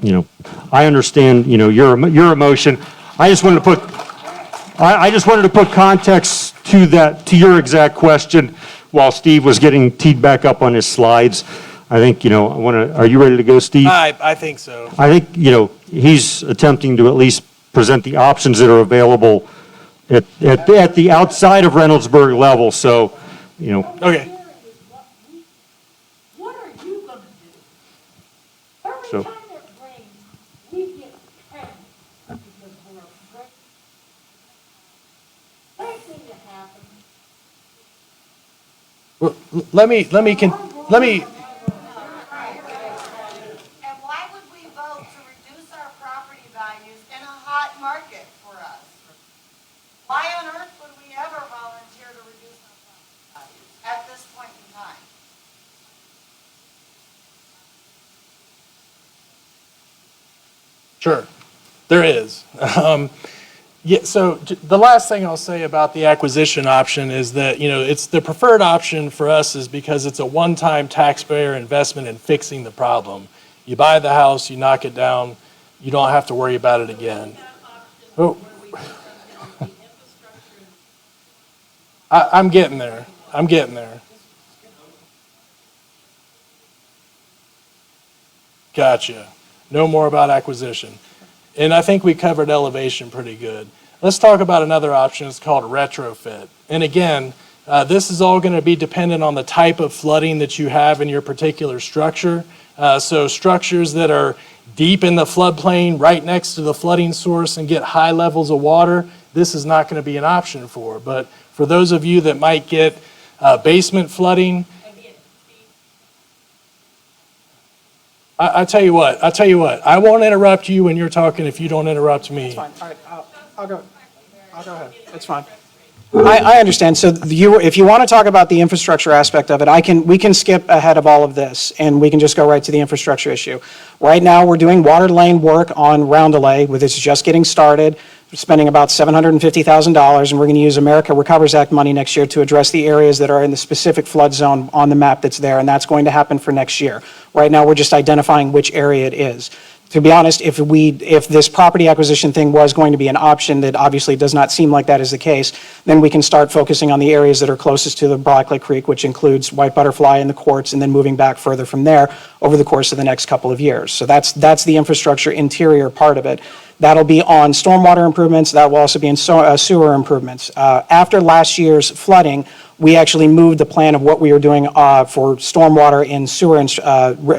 I understand, your emotion. I just wanted to put context to that, to your exact question, while Steve was getting teed back up on his slides. I think, are you ready to go, Steve? I think so. I think, he's attempting to at least present the options that are available at the outside of Reynoldsburg level. So, you know, Okay. What are you gonna do? Every So- time it rains, we get pregnant because we're afraid. Same thing that happened. Well, let me. And why would we vote to reduce our property values in a hot market for us? Why on earth would we ever volunteer to reduce our property values at this point in time? Sure, there is. Yeah, so the last thing I'll say about the acquisition option is that, it's the preferred option for us is because it's a one-time taxpayer investment in fixing the problem. You buy the house, you knock it down, you don't have to worry about it again. Oh. I'm getting there. Gotcha. No more about acquisition. And I think we covered elevation pretty good. Let's talk about another option. It's called retrofit. And again, this is all going to be dependent on the type of flooding that you have in your particular structure. So structures that are deep in the floodplain, right next to the flooding source and get high levels of water, this is not going to be an option for. But for those of you that might get basement flooding, I tell you what, I won't interrupt you when you're talking if you don't interrupt me. Fine, all right, I'll go ahead, it's fine. I understand, so if you want to talk about the infrastructure aspect of it, we can skip ahead of all of this, and we can just go right to the infrastructure issue. Right now, we're doing water lane work on Roundelay, with it's just getting started. We're spending about $750,000, and we're going to use America Recovers Act money next year to address the areas that are in the specific flood zone on the map that's there, and that's going to happen for next year. Right now, we're just identifying which area it is. To be honest, if this property acquisition thing was going to be an option, that obviously does not seem like that is the case, then we can start focusing on the areas that are closest to the Brockley Creek, which includes White Butterfly and the courts, and then moving back further from there over the course of the next couple of years. So that's the infrastructure interior part of it. That'll be on stormwater improvements. That will also be in sewer improvements. After last year's flooding, we actually moved the plan of what we were doing for stormwater and sewer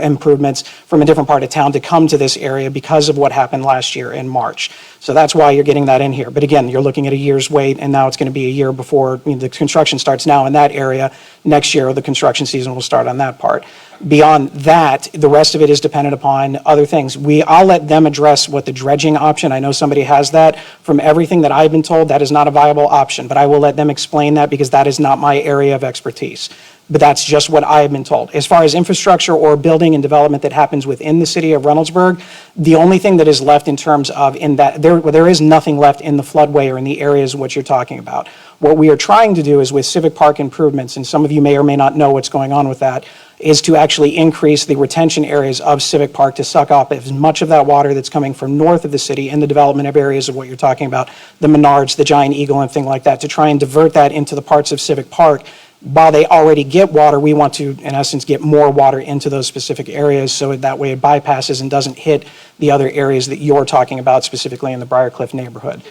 improvements from a different part of town to come to this area because of what happened last year in March. So that's why you're getting that in here. But again, you're looking at a year's wait, and now it's going to be a year before the construction starts now in that area. Next year, the construction season will start on that part. Beyond that, the rest of it is dependent upon other things. I'll let them address what the dredging option, I know somebody has that. From everything that I've been told, that is not a viable option, but I will let them explain that because that is not my area of expertise. But that's just what I've been told. As far as infrastructure or building and development that happens within the city of Reynoldsburg, the only thing that is left in terms of there is nothing left in the floodway or in the areas what you're talking about. What we are trying to do is with Civic Park improvements, and some of you may or may not know what's going on with that, is to actually increase the retention areas of Civic Park to suck up as much of that water that's coming from north of the city in the development of areas of what you're talking about, the Menards, the Giant Eagle, and things like that, to try and divert that into the parts of Civic Park. While they already get water, we want to, in essence, get more water into those specific areas so that way it bypasses and doesn't hit the other areas that you're talking about, specifically in the Briarcliff neighborhood.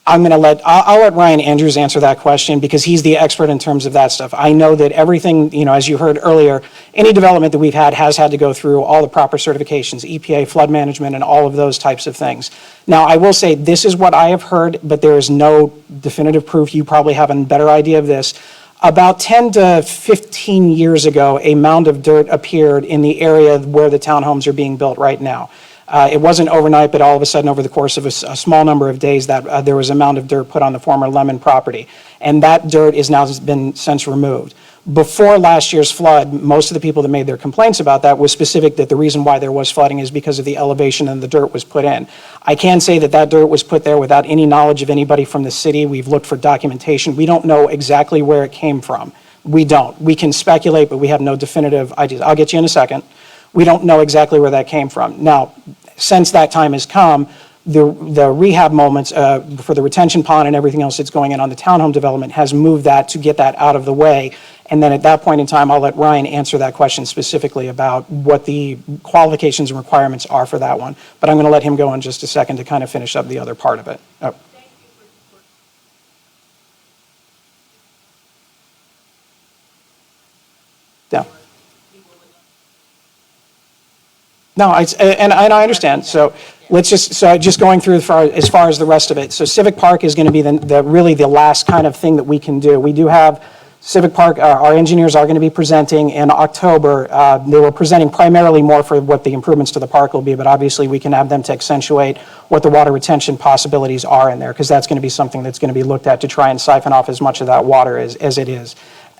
I'll let Ryan Andrews answer that question because he's the expert in terms of that stuff. I know that everything, as you heard earlier, any development that we've had has had to go through all the proper certifications, EPA, flood management, and all of those types of things. Now, I will say this is what I have heard, but there is no definitive proof. You probably have a better idea of this. About 10 to 15 years ago, a mound of dirt appeared in the area where the townhomes are being built right now. It wasn't overnight, but all of a sudden, over the course of a small number of days, that there was a mound of dirt put on the former Lemon property, and that dirt is now been since removed. Before last year's flood, most of the people that made their complaints about that was specific that the reason why there was flooding is because of the elevation and the dirt was put in. I can say that that dirt was put there without any knowledge of anybody from the city. We've looked for documentation. We don't know exactly where it came from. We don't. We can speculate, but we have no definitive ideas. I'll get you in a second. We don't know exactly where that came from. Now, since that time has come, the rehab moments for the retention pond and everything else that's going on the townhome development has moved that to get that out of the way. And then at that point in time, I'll let Ryan answer that question specifically about what the qualifications and requirements are for that one. But I'm going to let him go in just a second to kind of finish up the other part of it. Oh. Thank No, and I understand. So just going through as far as the rest of it. So Civic Park is going to be really the last kind of thing that we can do. We do have Civic Park, our engineers are going to be presenting in October. They were presenting primarily more for what the improvements to the park will be, but obviously we can have them to accentuate what the water retention possibilities are in there, because that's going to be something that's going to be looked at to try and siphon off as much of that water as it is.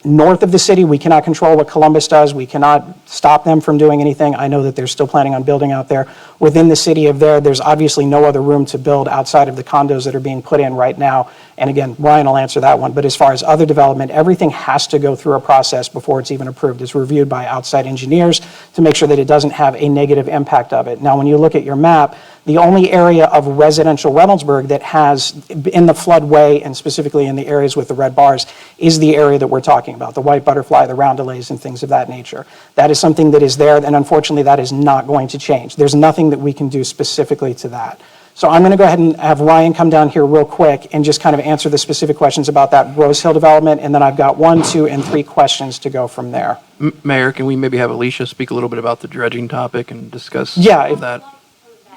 North of the city, we cannot control what Columbus does. We cannot stop them from doing anything. I know that they're still planning on building out there. Within the city of there's obviously no other room to build outside of the condos that are being put in right now. And again, Ryan will answer that one. But as far as other development, everything has to go through a process before it's even approved. It's reviewed by outside engineers to make sure that it doesn't have a negative impact of it. Now, when you look at your map, the only area of residential Reynoldsburg that has, in the floodway and specifically in the areas with the red bars, is the area that we're talking about, the white butterfly, the roundelays, and things of that nature. That is something that is there, and unfortunately that is not going to change. There's nothing that we can do specifically to that. So I'm going to go ahead and have Ryan come down here real quick and just kind of answer the specific questions about that Rose Hill development, and then I've got 1, 2, and 3 questions to go from there. Mayor, can we maybe have Alicia speak a little bit about the dredging topic and discuss that?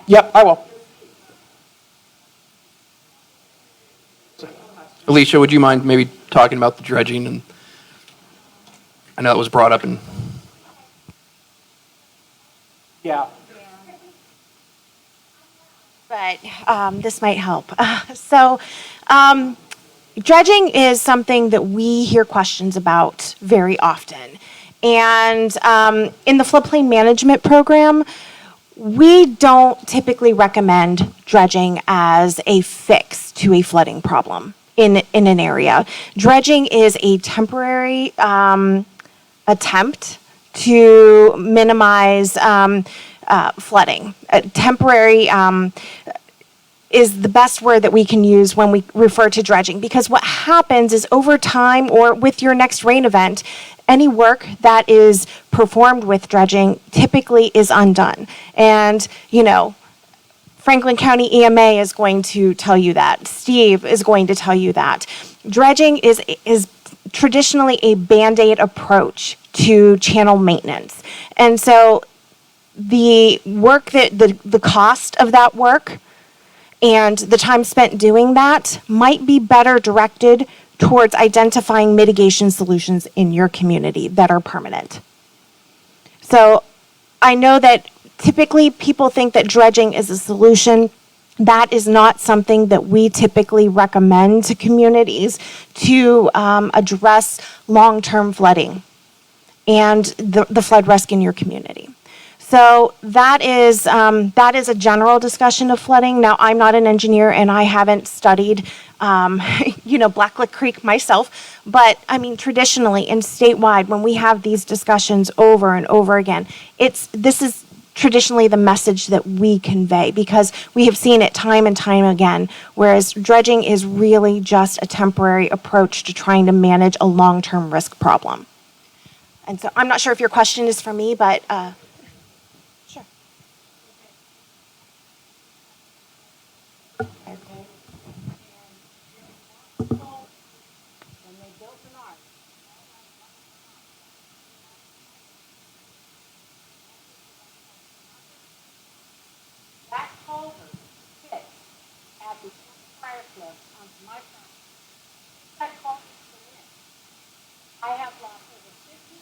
Yep, I will. Alicia, would you mind maybe talking about the dredging? And I know it was brought up in. Yeah. But this might help. So, dredging is something that we hear questions about very often. And in the floodplain management program, we don't typically recommend dredging as a fix to a flooding problem in an area. Dredging is a temporary attempt to minimize flooding. Temporary is the best word that we can use when we refer to dredging, because what happens is over time or with your next rain event, any work that is performed with dredging typically is undone. And, you know, Franklin County EMA is going to tell you that. Steve is going to tell you that. Dredging is traditionally a Band-Aid approach to channel maintenance. And so the work the cost of that work and the time spent doing that might be better directed towards identifying mitigation solutions in your community that are permanent. So I know that typically people think that dredging is a solution. That is not something that we typically recommend to communities to address long-term flooding and the flood risk in your community. So that is a general discussion of flooding. Now, I'm not an engineer and I haven't studied, Blacklick Creek myself, but I mean, traditionally and statewide, when we have these discussions over and over again, this is traditionally the message that we convey, because we have seen it time and time again, whereas dredging is really just a temporary approach to trying to manage a long-term risk problem. And so I'm not sure if your question is for me, but sure. When they built an ark, that culvert fits at the fire cliff onto my property. That culvert's still in. I have lost over 50.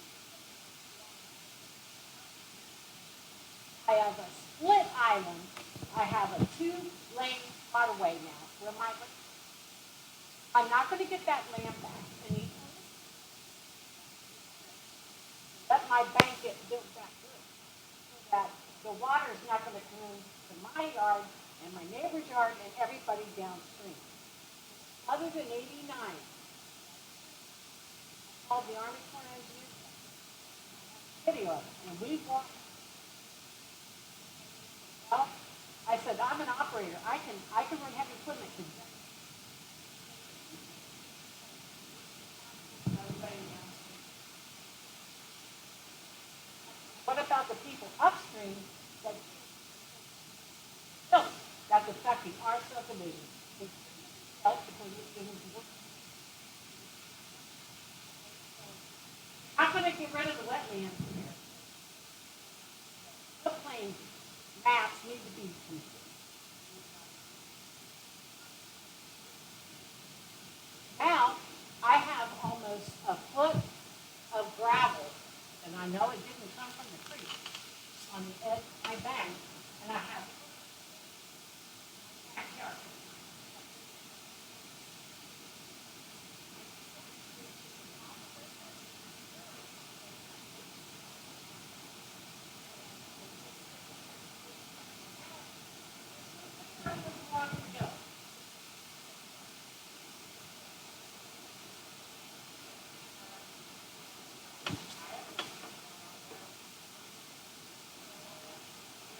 I have a split island. I have a 2-lane waterway now where I'm not going to get that land back. And let my bank get built back good, so that the water is not going to come into my yard and my neighbor's yard and everybody downstream. Other than 89, called the Army Corps of Engineers, video of it, and we walked. Well, I said, I'm an operator. I can run heavy equipment. What about the people upstream that's affecting our subdivision? I'm going to get rid of the wetlands here. floodplain maps need to be complete. Now, I have almost a foot of gravel, and I know it didn't come from the creek, on the edge of my bank, and I have backyard. Where does the water go?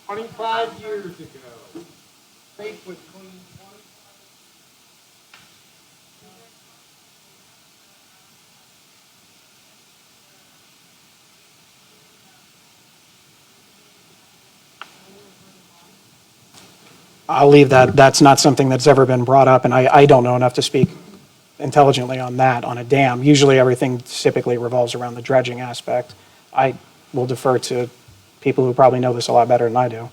25 years ago, lake was clean 20. I'll leave that. That's not something that's ever been brought up, and I don't know enough to speak intelligently on that, on a dam. Usually everything typically revolves around the dredging aspect. I will defer to people who probably know this a lot better than I do.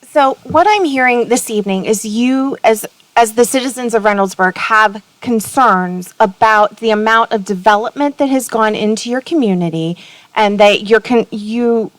So what I'm hearing this evening is you, as the citizens of Reynoldsburg, have concerns about the amount of development that has gone into your community, and that you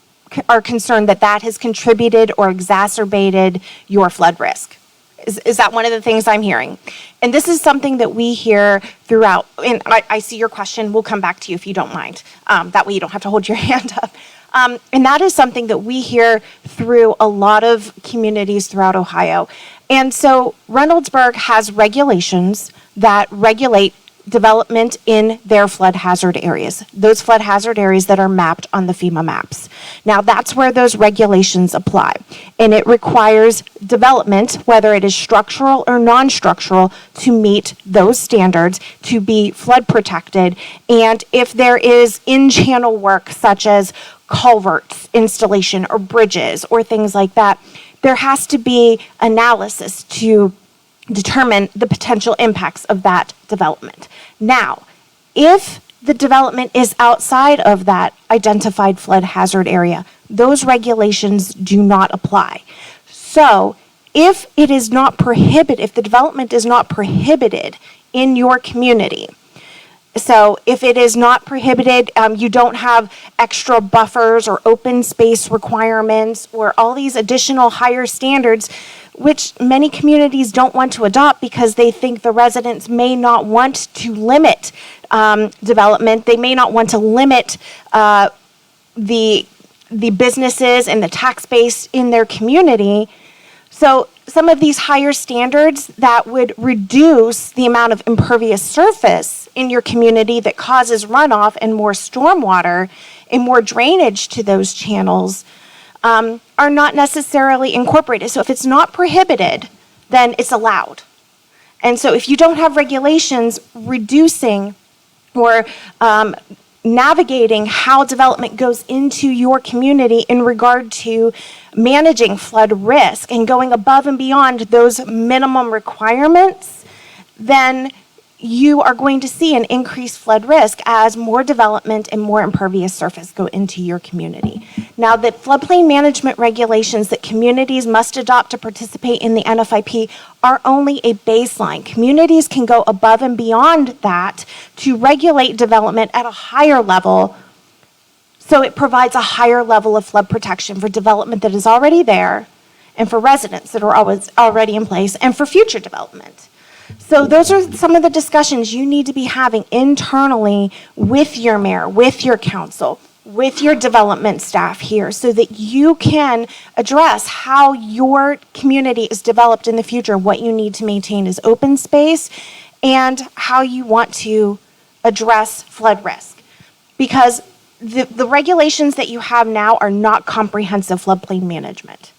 are concerned that that has contributed or exacerbated your flood risk. Is that one of the things I'm hearing? And this is something that we hear throughout, and I see your question. We'll come back to you if you don't mind. That way you don't have to hold your hand up. And that is something that we hear through a lot of communities throughout Ohio. And so Reynoldsburg has regulations that regulate development in their flood hazard areas, those flood hazard areas that are mapped on the FEMA maps. Now, that's where those regulations apply. And it requires development, whether it is structural or non-structural, to meet those standards, to be flood protected. And if there is in-channel work, such as culverts installation or bridges or things like that, there has to be analysis to determine the potential impacts of that development. Now, if the development is outside of that identified flood hazard area, those regulations do not apply. So if it is not prohibited, if the development is not prohibited in your community, so if it is not prohibited, you don't have extra buffers or open space requirements or all these additional higher standards, which many communities don't want to adopt because they think the residents may not want to limit development. They may not want to limit the businesses and the tax base in their community. So some of these higher standards that would reduce the amount of impervious surface in your community that causes runoff and more stormwater and more drainage to those channels are not necessarily incorporated. So if it's not prohibited, then it's allowed. And so if you don't have regulations reducing or navigating how development goes into your community in regard to managing flood risk and going above and beyond those minimum requirements, then you are going to see an increased flood risk as more development and more impervious surface go into your community. Now, the floodplain management regulations that communities must adopt to participate in the NFIP are only a baseline. Communities can go above and beyond that to regulate development at a higher level, so it provides a higher level of flood protection for development that is already there and for residents that are already in place and for future development. So those are some of the discussions you need to be having internally with your mayor, with your council, with your development staff here, so that you can address how your community is developed in the future. What you need to maintain is open space and how you want to address flood risk. Because the regulations that you have now are not comprehensive floodplain management.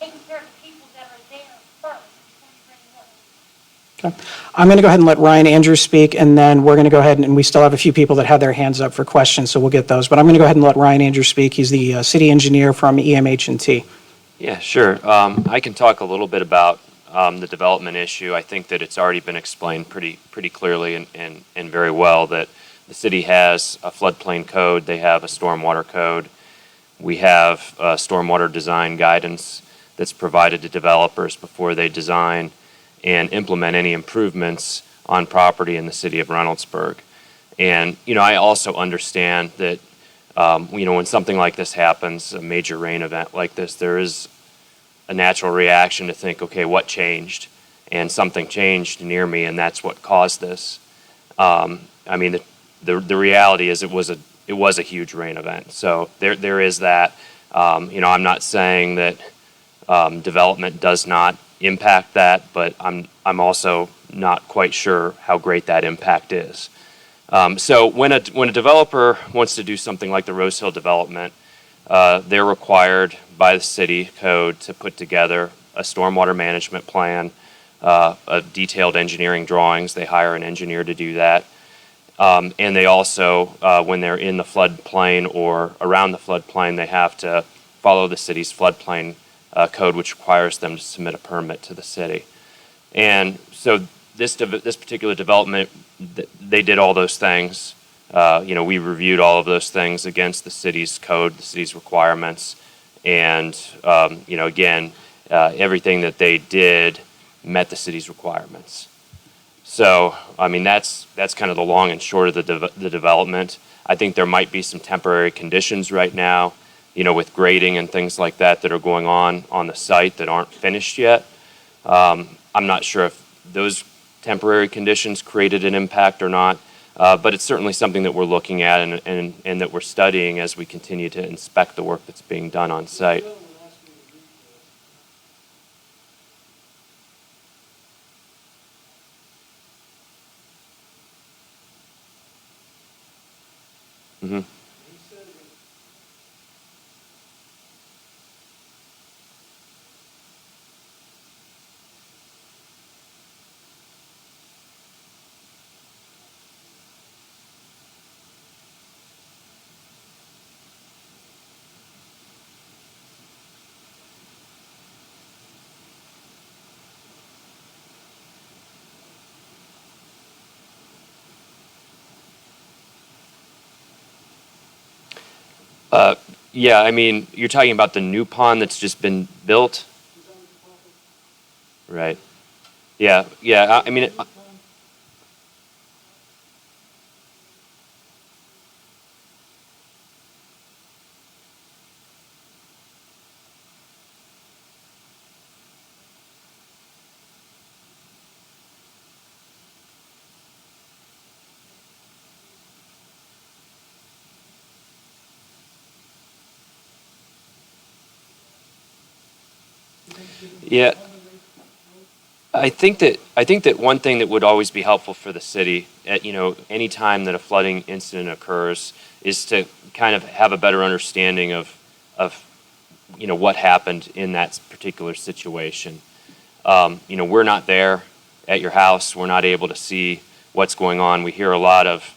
taking care of the people that are there first before you bring them. Okay. I'm going to go ahead and let Ryan Andrews speak, and then we're going to go ahead and we still have a few people that have their hands up for questions, so we'll get those. But I'm going to go ahead and let Ryan Andrews speak. He's the city engineer from EMH&T. Yeah, sure. I can talk a little bit about the development issue. I think that it's already been explained pretty clearly and very well that the city has a floodplain code. They have a stormwater code. We have stormwater design guidance that's provided to developers before they design and implement any improvements on property in the city of Reynoldsburg. And, I also understand that when something like this happens, a major rain event like this, there is a natural reaction to think, okay, what changed? And something changed near me, and that's what caused this. The reality is it was a huge rain event. So there is that. I'm not saying that development does not impact that, but I'm also not quite sure how great that impact is. So when a developer wants to do something like the Rose Hill development, they're required by the city code to put together a stormwater management plan, a detailed engineering drawings. They hire an engineer to do that. And they also, when they're in the floodplain or around the floodplain, they have to follow the city's floodplain code, which requires them to submit a permit to the city. And so this particular development, they did all those things. We reviewed all of those things against the city's code, the city's requirements, and again, everything that they did met the city's requirements. So, that's kind of the long and short of the development. I think there might be some temporary conditions right now, with grading and things like that are going on the site that aren't finished yet. I'm not sure if those temporary conditions created an impact or not, but it's certainly something that we're looking at and that we're studying as we continue to inspect the work that's being done on site. Mm-hmm. Yeah, you're talking about the new pond that's just been built? Right. Yeah. Yeah. I think that one thing that would always be helpful for the city at any time that a flooding incident occurs is to kind of have a better understanding of what happened in that particular situation. We're not there at your house. We're not able to see what's going on. We hear a lot of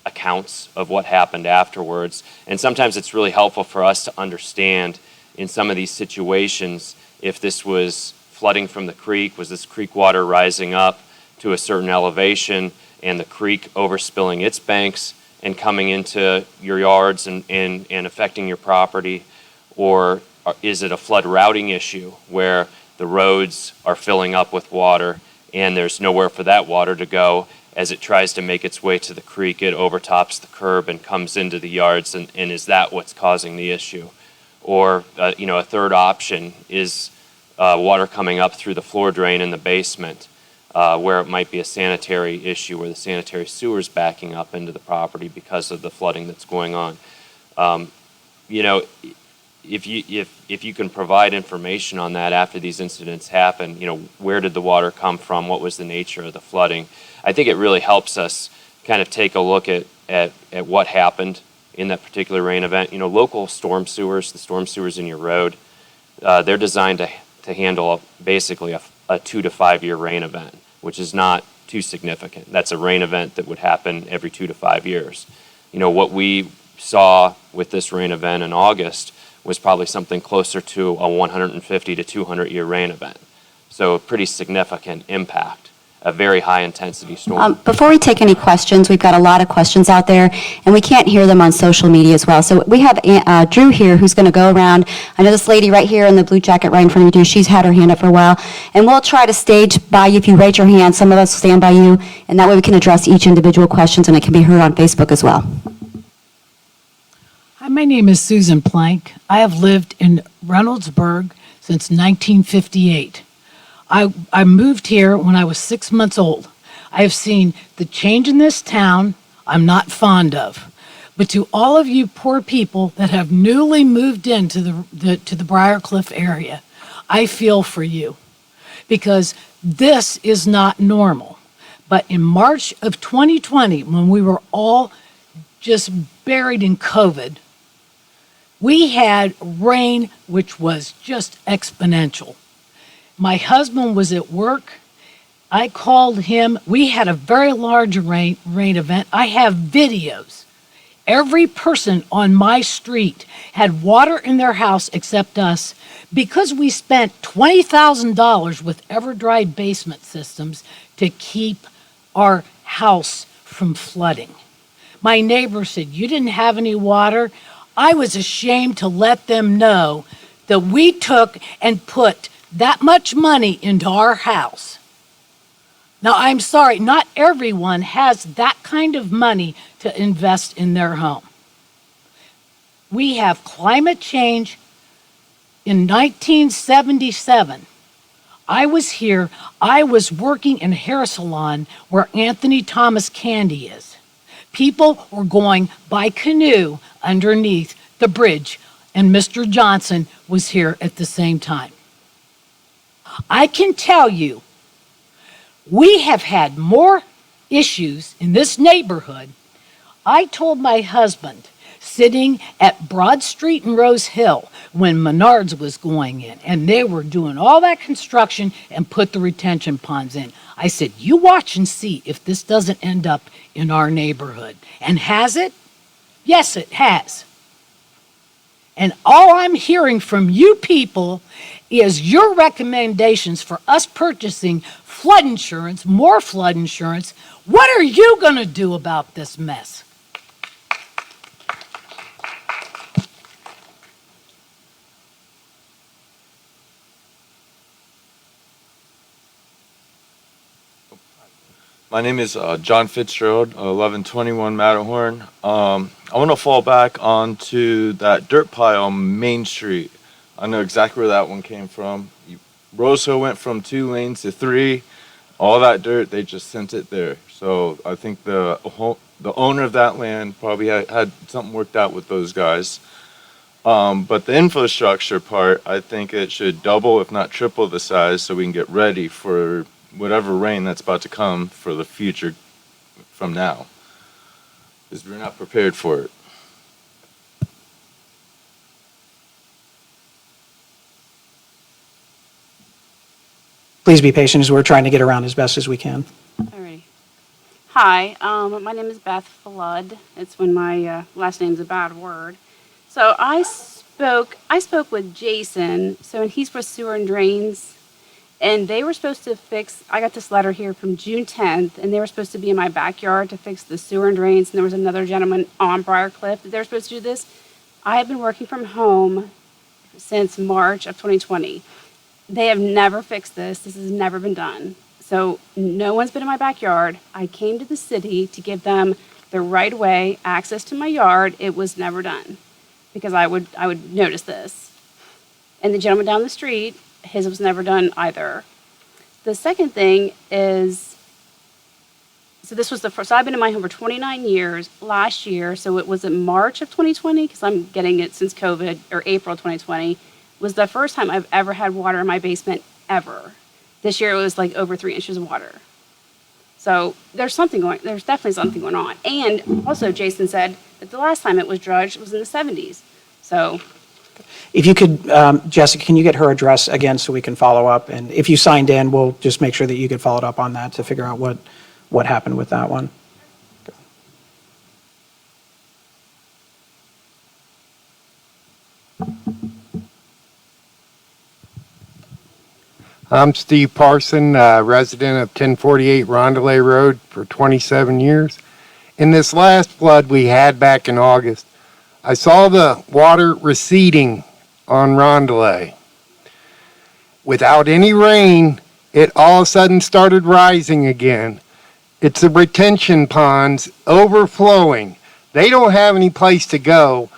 accounts of what happened afterwards, and sometimes it's really helpful for us to understand in some of these situations if this was flooding from the creek, was this creek water rising up to a certain elevation and the creek overspilling its banks and coming into your yards and affecting your property, or is it a flood routing issue where the roads are filling up with water and there's nowhere for that water to go? As it tries to make its way to the creek, it overtops the curb and comes into the yards, and is that what's causing the issue? Or, a third option is water coming up through the floor drain in the basement, where it might be a sanitary issue where the sanitary sewer's backing up into the property because of the flooding that's going on. If you can provide information on that after these incidents happen, where did the water come from? What was the nature of the flooding? I think it really helps us kind of take a look at what happened in that particular rain event. Local storm sewers, the storm sewers in your road, they're designed to handle basically a 2 to 5 year rain event, which is not too significant. That's a rain event that would happen every 2 to 5 years. You know, what we saw with this rain event in August was probably something closer to a 150 to 200 year rain event. So a pretty significant impact, a very high intensity storm. Before we take any questions, we've got a lot of questions out there, and we can't hear them on social media as well. So we have Drew here who's going to go around. I know this lady right here in the blue jacket right in front of you, she's had her hand up for a while. And we'll try to stage by you if you raise your hand. Some of us will stand by you, and that way we can address each individual questions, and it can be heard on Facebook as well. Hi, my name is Susan Plank. I have lived in Reynoldsburg since 1958. I moved here when I was 6 months old. I have seen the change in this town I'm not fond of. But to all of you poor people that have newly moved into the Briarcliff area, I feel for you because this is not normal. But in March of 2020, when we were all just buried in COVID, we had rain which was just exponential. My husband was at work. I called him. We had a very large rain event. I have videos. Every person on my street had water in their house except us because we spent $20,000 with EverDry basement systems to keep our house from flooding. My neighbor said, "You didn't have any water?" I was ashamed to let them know that we took and put that much money into our house. Now, I'm sorry, not everyone has that kind of money to invest in their home. We have climate change. In 1977, I was here. I was working in a hair salon where Anthony Thomas Candy is. People were going by canoe underneath the bridge, and Mr. Johnson was here at the same time. I can tell you, we have had more issues in this neighborhood. I told my husband, sitting at Broad Street and Rose Hill, when Menards was going in, and they were doing all that construction and put the retention ponds in. I said, "You watch and see if this doesn't end up in our neighborhood." And has it? Yes, it has. And all I'm hearing from you people is your recommendations for us purchasing flood insurance, more flood insurance. What are you going to do about this mess? My name is John Fitzgerald, 1121 Matterhorn. I want to fall back onto that dirt pile on Main Street. I know exactly where that one came from. Rose Hill went from 2 lanes to 3. All that dirt, they just sent it there. So I think the owner of that land probably had something worked out with those guys. But the infrastructure part, I think it should double, if not triple the size, so we can get ready for whatever rain that's about to come for the future from now, because we're not prepared for it. Please be patient as we're trying to get around as best as we can. Alrighty. Hi, my name is Beth Flood. It's when my last name's a bad word. So I spoke with Jason. So when he's for sewer and drains, and they were supposed to fix. I got this letter here from June 10th, and they were supposed to be in my backyard to fix the sewer and drains. And there was another gentleman on Briarcliff that they were supposed to do this. I have been working from home since March of 2020. They have never fixed this. This has never been done. So no one's been in my backyard. I came to the city to give them the right way access to my yard. It was never done because I would notice this. And the gentleman down the street, his was never done either. The second thing is, so this was the first, so I've been in my home for 29 years. Last year, so it was in March of 2020, because I'm getting it since COVID, or April 2020, was the first time I've ever had water in my basement ever. This year it was like over 3 inches of water. So there's definitely something going on. And also Jason said that the last time it was dredged was in the 70s. So If you could, Jessica, can you get her address again so we can follow up? And if you signed in, we'll just make sure that you get followed up on that to figure out what happened with that one. I'm Steve Parson, resident of 1048 Rondelay Road for 27 years. In this last flood we had back in August, I saw the water receding on Rondelay. Without any rain, it all of a sudden started rising again. It's the retention ponds overflowing. They don't have any place to go.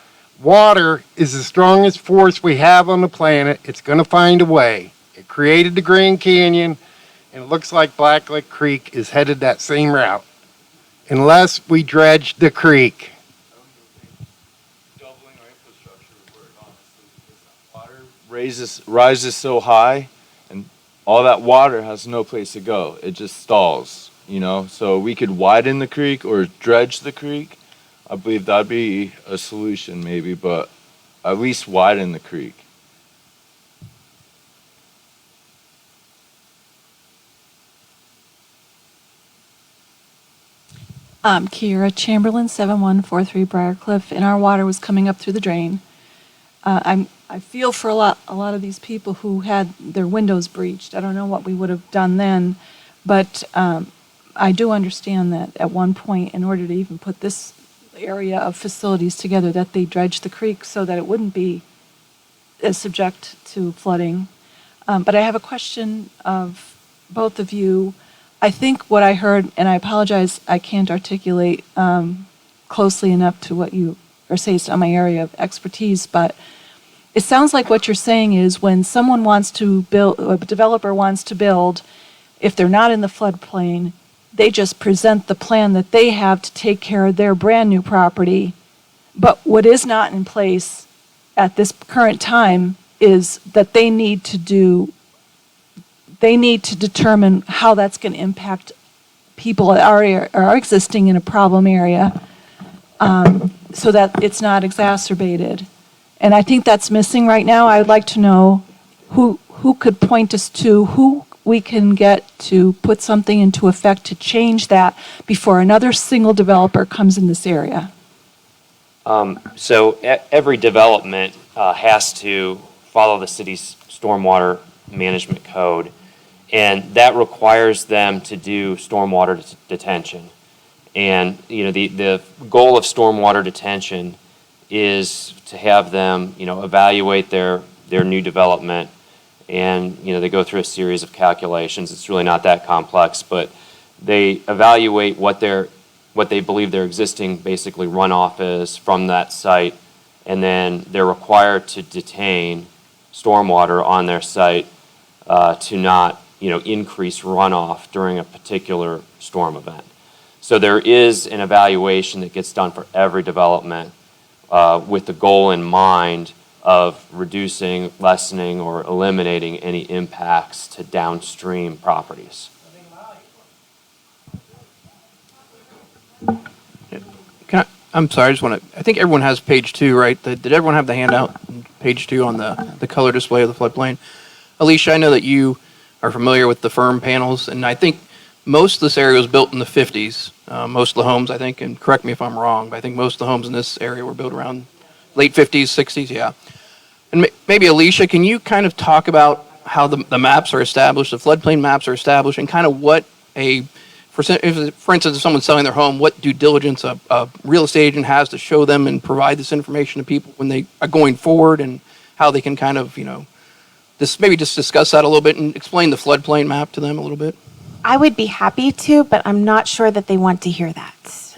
Water is the strongest force we have on the planet. It's going to find a way. It created the Grand Canyon, and it looks like Blacklick Creek is headed that same route, unless we dredge the creek. Doubling our infrastructure where it honestly is. Water rises so high, and all that water has no place to go. It just stalls, you know. So we could widen the creek or dredge the creek. I believe that'd be a solution, maybe, but at least widen the creek. Kiera Chamberlain, 7143 Briarcliff, and our water was coming up through the drain. I feel for a lot of these people who had their windows breached. I don't know what we would have done then, but I do understand that at one point, in order to even put this area of facilities together, that they dredged the creek so that it wouldn't be as subject to flooding. But I have a question of both of you. I think what I heard, and I apologize, I can't articulate closely enough to what you are saying. It's not my area of expertise, but it sounds like what you're saying is when someone wants to build, a developer wants to build, if they're not in the floodplain, they just present the plan that they have to take care of their brand new property. But what is not in place at this current time is that they need to determine how that's going to impact people that are existing in a problem area, so that it's not exacerbated. And I think that's missing right now. I would like to know who could point us to who we can get to put something into effect to change that before another single developer comes in this area. So every development has to follow the city's stormwater management code, and that requires them to do stormwater detention. And you know, the goal of stormwater detention is to have them, you know, evaluate their new development, and you know, they go through a series of calculations. It's really not that complex, but they evaluate what they believe their existing basically runoff is from that site, and then they're required to detain stormwater on their site to not, you know, increase runoff during a particular storm event. So there is an evaluation that gets done for every development with the goal in mind of reducing, lessening, or eliminating any impacts to downstream properties. I'm sorry, I think everyone has page 2, right? Did everyone have the handout, page 2 on the color display of the floodplain? Alicia, I know that you are familiar with the firm panels, and I think most of this area was built in the 50s. Most of the homes, I think, and correct me if I'm wrong, but I think most of the homes in this area were built around late 50s, 60s, yeah. And maybe Alicia, can you kind of talk about how the maps are established, the floodplain maps are established, and kind of what for instance, if someone's selling their home, what due diligence a real estate agent has to show them and provide this information to people when they are going forward, and how they can kind of, you know, maybe just discuss that a little bit and explain the floodplain map to them a little bit? I would be happy to, but I'm not sure that they want to hear that.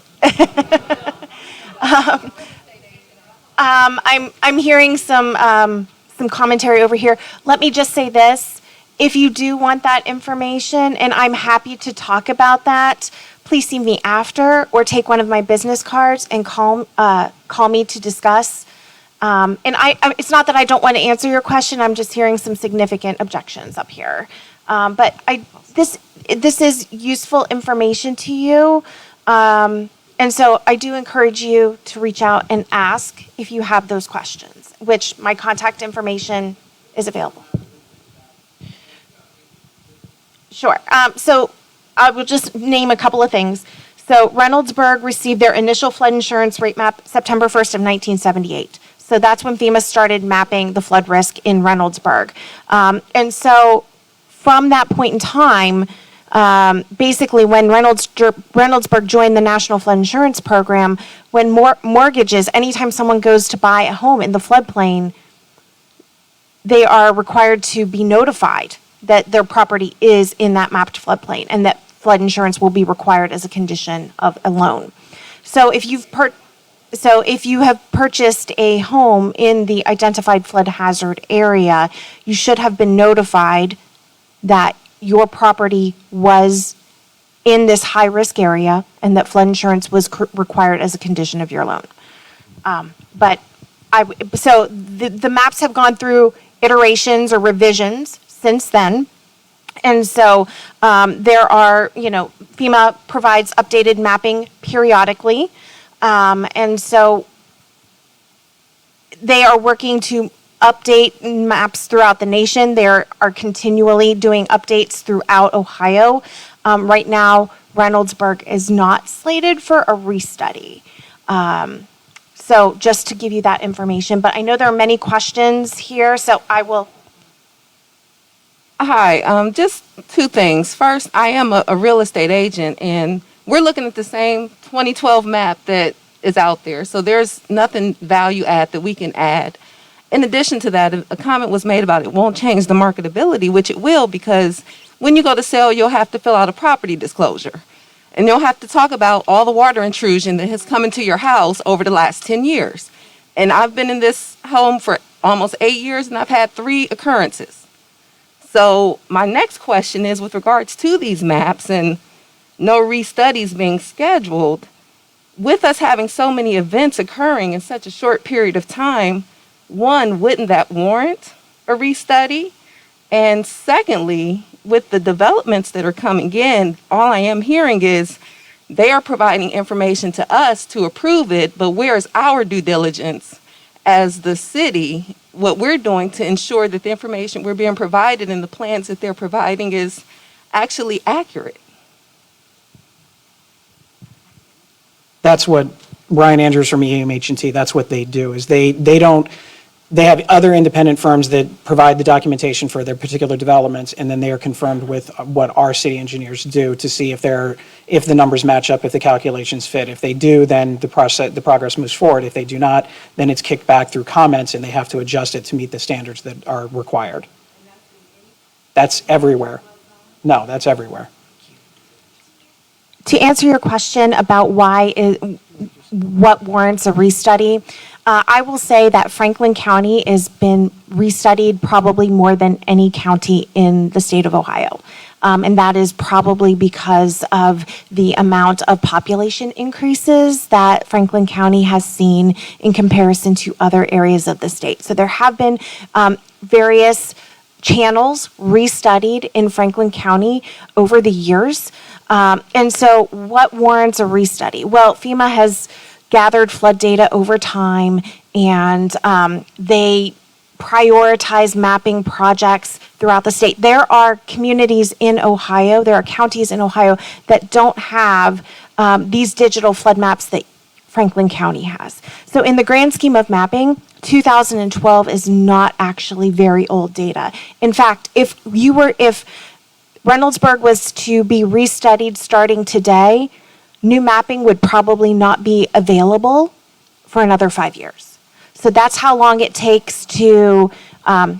I'm hearing some commentary over here. Let me just say this. If you do want that information, and I'm happy to talk about that, please see me after or take one of my business cards and call me to discuss. And it's not that I don't want to answer your question. I'm just hearing some significant objections up here. But this is useful information to you. And so I do encourage you to reach out and ask if you have those questions, which my contact information is available. Sure. So I will just name a couple of things. So Reynoldsburg received their initial flood insurance rate map September 1st of 1978. So that's when FEMA started mapping the flood risk in Reynoldsburg. And so from that point in time, basically when Reynoldsburg joined the National Flood Insurance Program, when mortgages, anytime someone goes to buy a home in the floodplain, they are required to be notified that their property is in that mapped floodplain and that flood insurance will be required as a condition of a loan. So if you have purchased a home in the identified flood hazard area, you should have been notified that your property was in this high-risk area and that flood insurance was required as a condition of your loan. So the maps have gone through iterations or revisions since then. And so there are, FEMA provides updated mapping periodically. And so they are working to update maps throughout the nation. They are continually doing updates throughout Ohio. Right now, Reynoldsburg is not slated for a restudy. So just to give you that information, but I know there are many questions here, so I will. Hi, just two things. First, I am a real estate agent, and we're looking at the same 2012 map that is out there. So there's nothing value add that we can add. In addition to that, a comment was made about it won't change the marketability, which it will, because when you go to sell, you'll have to fill out a property disclosure. And you'll have to talk about all the water intrusion that has come into your house over the last 10 years. And I've been in this home for almost 8 years, and I've had 3 occurrences. So my next question is with regards to these maps and no restudies being scheduled, with us having so many events occurring in such a short period of time, one, wouldn't that warrant a restudy? And secondly, with the developments that are coming in, all I am hearing is they are providing information to us to approve it, but where's our due diligence as the city, what we're doing to ensure that the information we're being provided and the plans that they're providing is actually accurate? That's what Brian Andrews from EMH&T, that's what they do, is they have other independent firms that provide the documentation for their particular developments, and then they are confirmed with what our city engineers do to see if the numbers match up, if the calculations fit. If they do, then the progress moves forward. If they do not, then it's kicked back through comments, and they have to adjust it to meet the standards that are required. That's everywhere. No, that's everywhere. To answer your question about what warrants a restudy, I will say that Franklin County has been restudied probably more than any county in the state of Ohio. And that is probably because of the amount of population increases that Franklin County has seen in comparison to other areas of the state. So there have been various channels restudied in Franklin County over the years. And so what warrants a restudy? Well, FEMA has gathered flood data over time, and they prioritize mapping projects throughout the state. There are communities in Ohio, there are counties in Ohio that don't have these digital flood maps that Franklin County has. So in the grand scheme of mapping, 2012 is not actually very old data. In fact, if Reynoldsburg was to be restudied starting today, new mapping would probably not be available for another 5 years. So that's how long it takes to go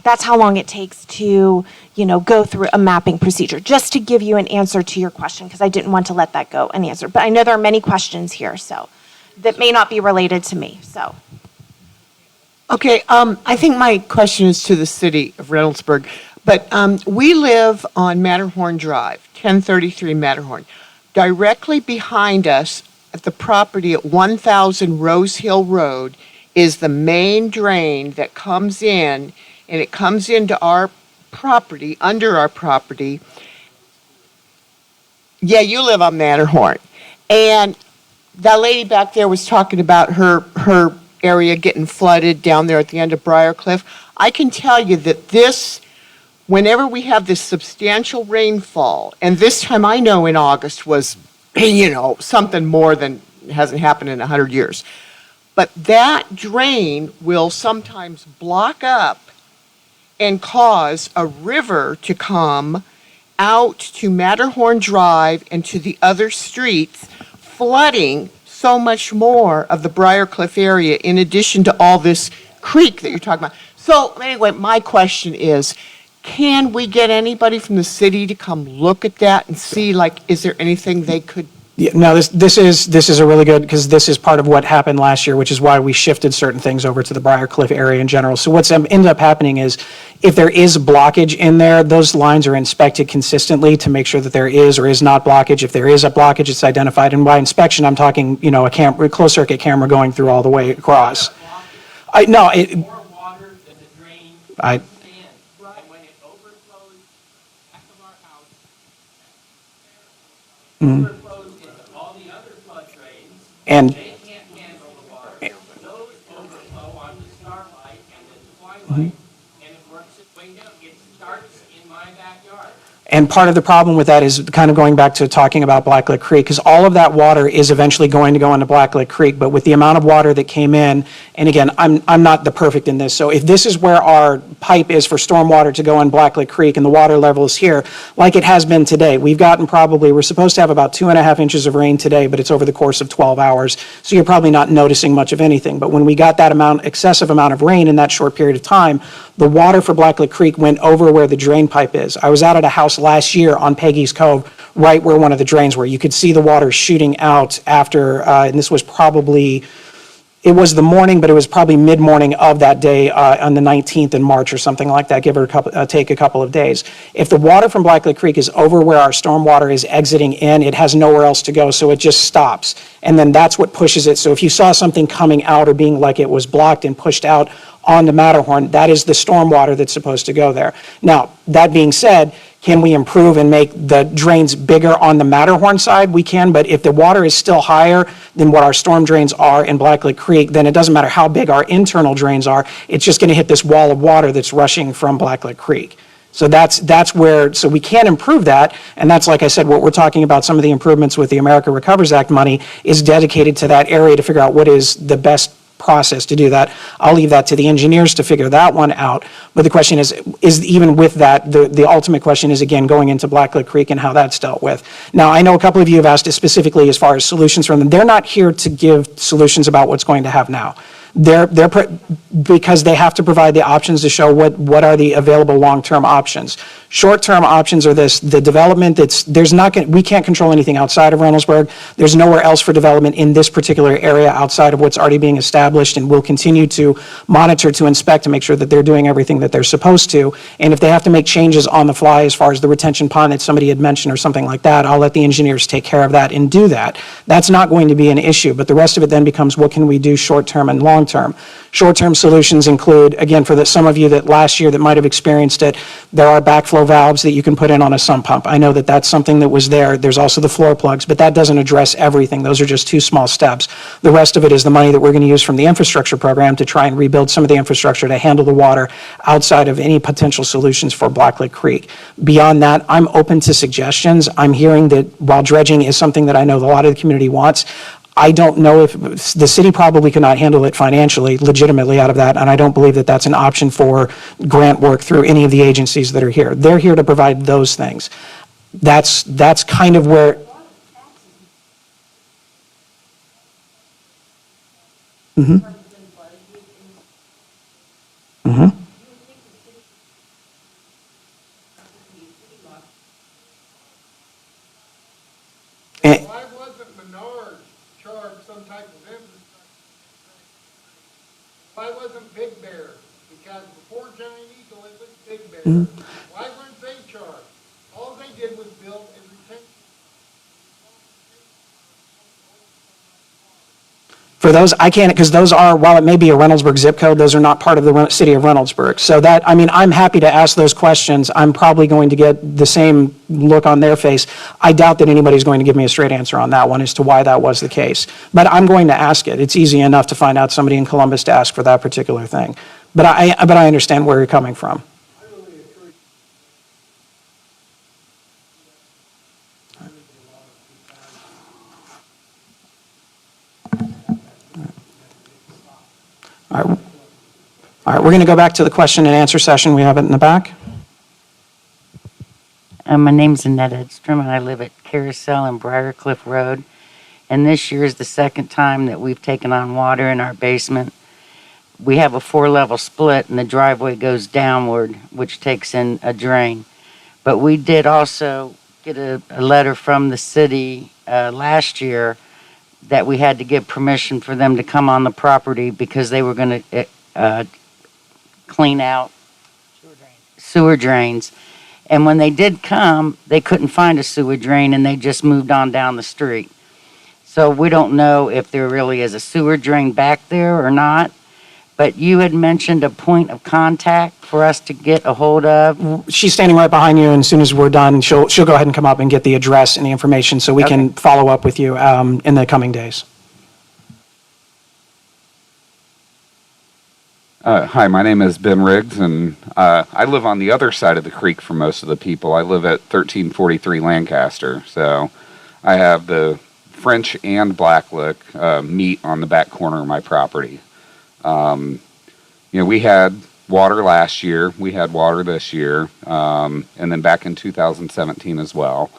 through a mapping procedure, just to give you an answer to your question, because I didn't want to let that go unanswered. But I know there are many questions here, so that may not be related to me, so. Okay, I think my question is to the city of Reynoldsburg, but we live on Matterhorn Drive, 1033 Matterhorn. Directly behind us at the property at 1000 Rose Hill Road is the main drain that comes in, and it comes into our property, under our property. Yeah, you live on Matterhorn. And that lady back there was talking about her area getting flooded down there at the end of Briarcliff. I can tell you that whenever we have this substantial rainfall, and this time I know in August was, something more than hasn't happened in 100 years. But that drain will sometimes block up and cause a river to come out to Matterhorn Drive and to the other streets, flooding so much more of the Briarcliff area in addition to all this creek that you're talking about. So anyway, my question is, can we get anybody from the city to come look at that and see, is there anything they could? Yeah, no, this is a really good, because this is part of what happened last year, which is why we shifted certain things over to the Briarcliff area in general. So what's ended up happening is, if there is blockage in there, those lines are inspected consistently to make sure that there is or is not blockage. If there is a blockage, it's identified. And by inspection, I'm talking, a closed circuit camera going through all the way across. Mm. And Mhm. And part of the problem with that is kind of going back to talking about Blacklick Creek, because all of that water is eventually going to go into Blacklick Creek, but with the amount of water that came in, and again, I'm not the perfect in this, so if this is where our pipe is for stormwater to go in Blacklick Creek and the water level is here, like it has been today, we're supposed to have about 2.5 inches of rain today, but it's over the course of 12 hours, so you're probably not noticing much of anything. But when we got that excessive amount of rain in that short period of time, the water for Blacklick Creek went over where the drain pipe is. I was out at a house last year on Peggy's Cove, right where one of the drains were. You could see the water shooting out after, and this was probably, it was the morning, but it was probably mid-morning of that day on the 19th in March or something like that, give or take a couple of days. If the water from Blacklick Creek is over where our stormwater is exiting in, it has nowhere else to go, so it just stops. And then that's what pushes it. So if you saw something coming out or being like it was blocked and pushed out on the Matterhorn, that is the stormwater that's supposed to go there. Now, that being said, can we improve and make the drains bigger on the Matterhorn side? We can, but if the water is still higher than what our storm drains are in Blacklick Creek, then it doesn't matter how big our internal drains are, it's just going to hit this wall of water that's rushing from Blacklick Creek. So that's where, so we can improve that, and that's, like I said, what we're talking about, some of the improvements with the America Recovers Act money is dedicated to that area to figure out what is the best process to do that. I'll leave that to the engineers to figure that one out. But the question is even with that, the ultimate question is, again, going into Blacklick Creek and how that's dealt with. Now, I know a couple of you have asked specifically as far as solutions from them. They're not here to give solutions about what's going to happen now. Because they have to provide the options to show what are the available long-term options. Short-term options are the development we can't control anything outside of Reynoldsburg. There's nowhere else for development in this particular area outside of what's already being established, and we'll continue to monitor, to inspect, to make sure that they're doing everything that they're supposed to. And if they have to make changes on the fly as far as the retention pond that somebody had mentioned or something like that, I'll let the engineers take care of that and do that. That's not going to be an issue, but the rest of it then becomes what can we do short-term and long-term. Short-term solutions include, again, for some of you that last year that might have experienced it, there are backflow valves that you can put in on a sump pump. I know that that's something that was there. There's also the floor plugs, but that doesn't address everything. Those are just two small steps. The rest of it is the money that we're going to use from the infrastructure program to try and rebuild some of the infrastructure to handle the water outside of any potential solutions for Blacklick Creek. Beyond that, I'm open to suggestions. I'm hearing that while dredging is something that I know a lot of the community wants, I don't know if the city probably cannot handle it financially, legitimately out of that, and I don't believe that that's an option for grant work through any of the agencies that are here. They're here to provide those things. That's kind of where. Mm-hmm. Mm-hmm. Why wasn't Menard charged some type of infrastructure? Why wasn't Big Bear? Because before Giant Eagle, it was Big Bear. Mm-hmm. Why weren't they charged? All they did was build a retention. For those, I can't, because those are, while it may be a Reynoldsburg zip code, those are not part of the city of Reynoldsburg. So that, I mean, I'm happy to ask those questions. I'm probably going to get the same look on their face. I doubt that anybody's going to give me a straight answer on that one as to why that was the case. But I'm going to ask it. It's easy enough to find out somebody in Columbus to ask for that particular thing. But I understand where you're coming from. All right, we're going to go back to the question and answer session. We have it in the back. My name's Annette Edstrom, and I live at Carousel and Briarcliff Road. And this year is the second time that we've taken on water in our basement. We have a 4-level split, and the driveway goes downward, which takes in a drain. But we did also get a letter from the city last year that we had to give permission for them to come on the property because they were going to clean out sewer drains. And when they did come, they couldn't find a sewer drain, and they just moved on down the street. So we don't know if there really is a sewer drain back there or not. But you had mentioned a point of contact for us to get a hold of. She's standing right behind you, and as soon as we're done, she'll go ahead and come up and get the address and the information so we can follow up with you in the coming days. Hi, my name is Ben Riggs, and I live on the other side of the creek for most of the people. I live at 1343 Lancaster, so I have the French and Blacklick meet on the back corner of my property. We had water last year, we had water this year, and then back in 2017 as well.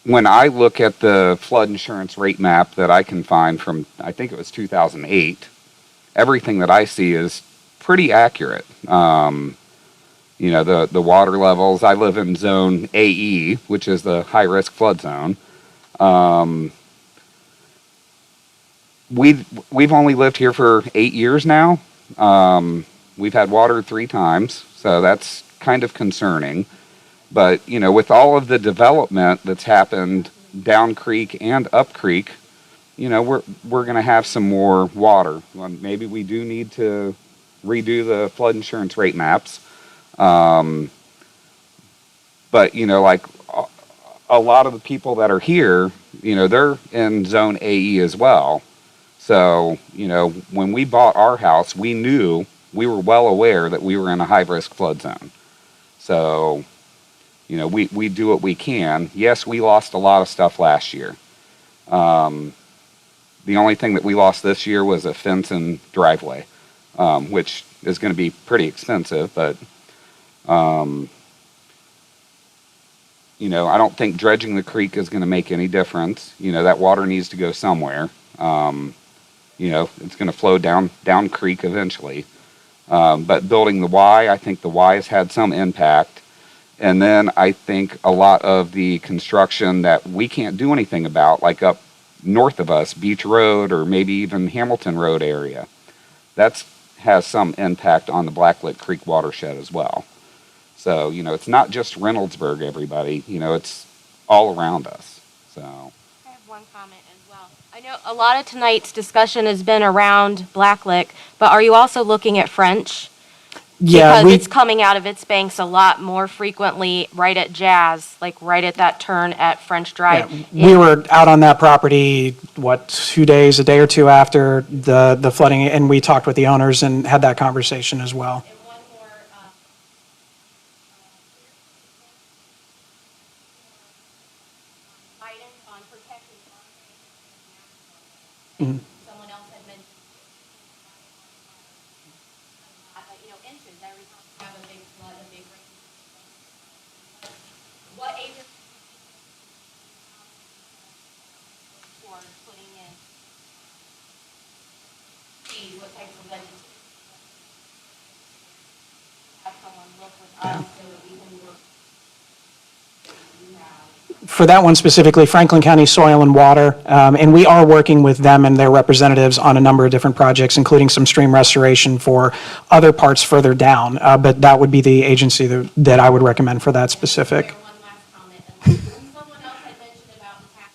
When I look at the flood insurance rate map that I can find from, I think it was 2008, everything that I see is pretty accurate. The water levels, I live in zone AE, which is the high-risk flood zone. We've only lived here for 8 years now. We've had water 3 times, so that's kind of concerning. But, with all of the development that's happened down creek and up creek, we're going to have some more water. Maybe we do need to redo the flood insurance rate maps. But, like a lot of the people that are here, they're in zone AE as well. So, when we bought our house, we were well aware that we were in a high-risk flood zone. So, we do what we can. Yes, we lost a lot of stuff last year. The only thing that we lost this year was a fence and driveway, which is going to be pretty expensive, but, I don't think dredging the creek is going to make any difference. That water needs to go somewhere. It's going to flow down creek eventually. But building the Y, I think the Y has had some impact. And then I think a lot of the construction that we can't do anything about, like up north of us, Beach Road or maybe even Hamilton Road area, that has some impact on the Blacklick Creek watershed as well. So, it's not just Reynoldsburg, everybody. It's all around us. So. I have one comment as well. I know a lot of tonight's discussion has been around Blacklick, but are you also looking at French? Yeah, because it's coming out of its banks a lot more frequently right at Jazz, like right at that turn at French Drive. Yeah, we were out on that property, a day or two after the flooding, and we talked with the owners and had that conversation as well. Mm-hmm. Someone else had mentioned, inches every time you have a big flood, a big rain. What agency for putting in trees, what types of vegetation? Have someone look with us so that we can work. For that one specifically, Franklin County Soil and Water, and we are working with them and their representatives on a number of different projects, including some stream restoration for other parts further down. But that would be the agency that I would recommend for that specific. One last comment. Someone else had mentioned about the tax